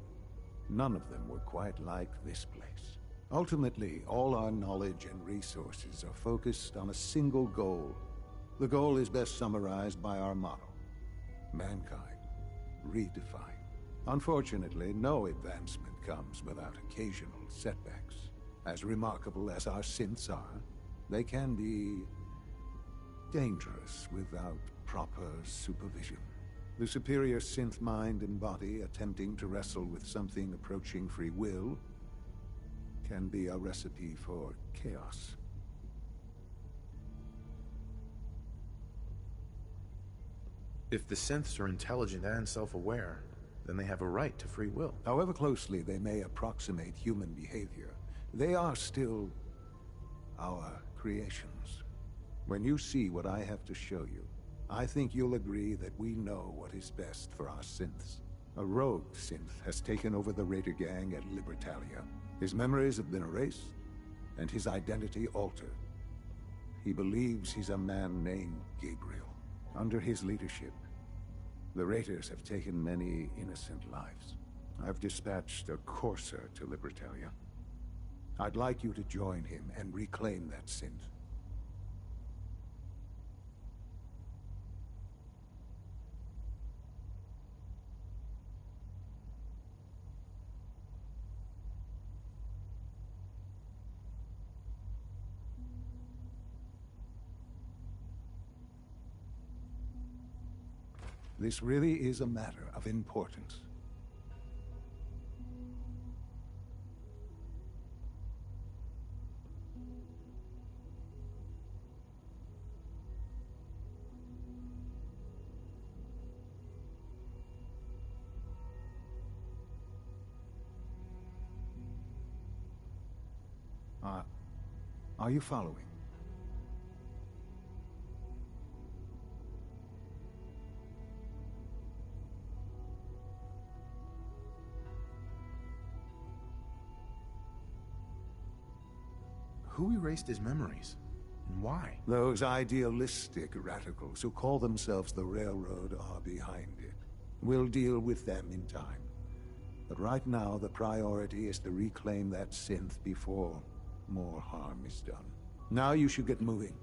none of them were quite like this place. Ultimately, all our knowledge and resources are focused on a single goal. The goal is best summarized by our motto: mankind redefined. Unfortunately, no advancement comes without occasional setbacks. As remarkable as our synths are, they can be dangerous without proper supervision. The superior synth mind and body attempting to wrestle with something approaching free will can be a recipe for chaos. If the synths are intelligent and self-aware, then they have a right to free will. However closely they may approximate human behavior, they are still our creations. When you see what I have to show you, I think you'll agree that we know what is best for our synths. A rogue synth has taken over the Raider gang at Libertalia. His memories have been erased, and his identity altered. He believes he's a man named Gabriel. Under his leadership, the Raiders have taken many innocent lives. I've dispatched a courser to Libertalia. I'd like you to join him and reclaim that synth. This really is a matter of importance. Are you following? Who erased his memories? And why? Those idealistic radicals who call themselves the Railroad are behind it. We'll deal with them in time. But right now, the priority is to reclaim that synth before more harm is done. Now you should get moving.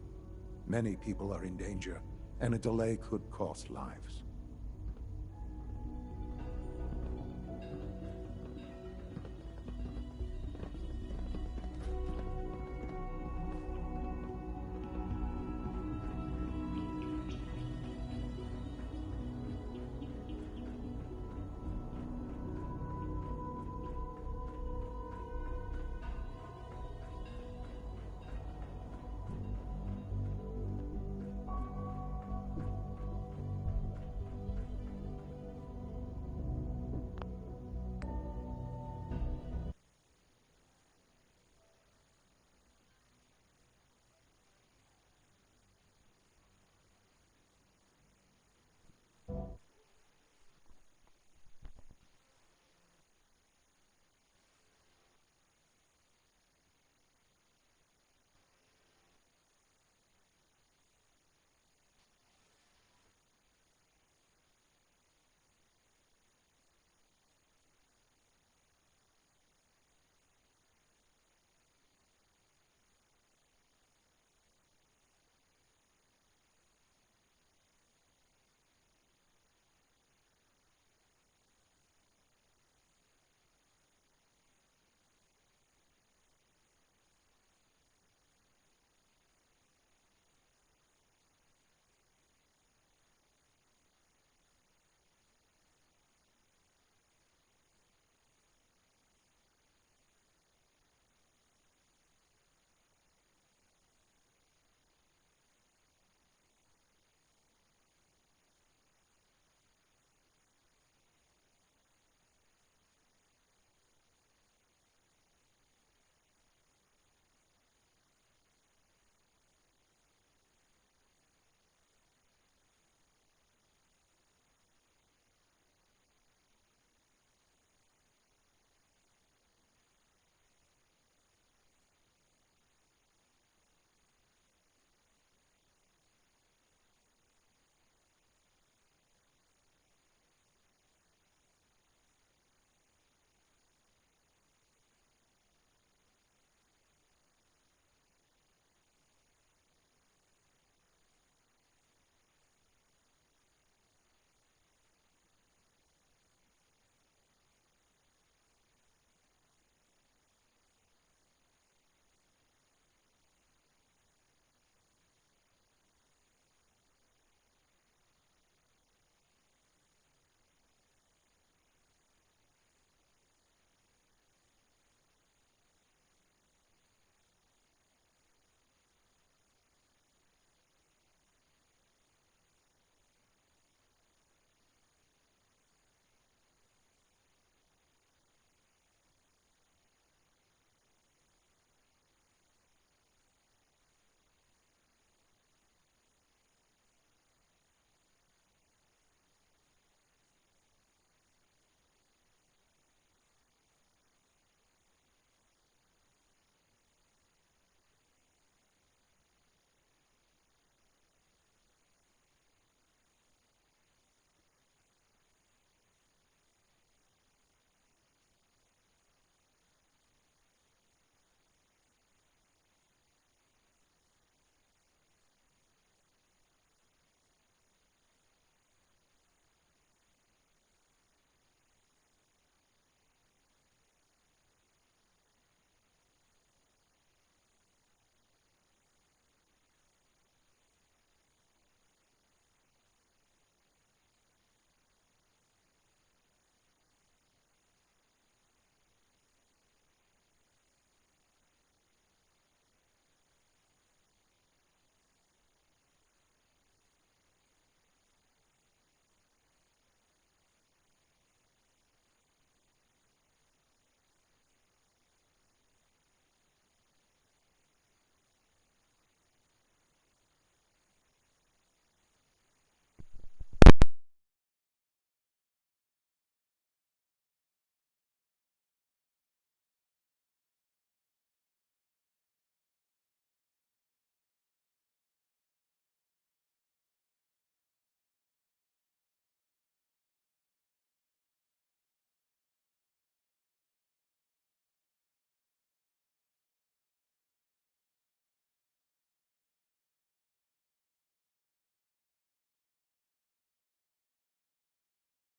Many people are in danger, and a delay could cost lives.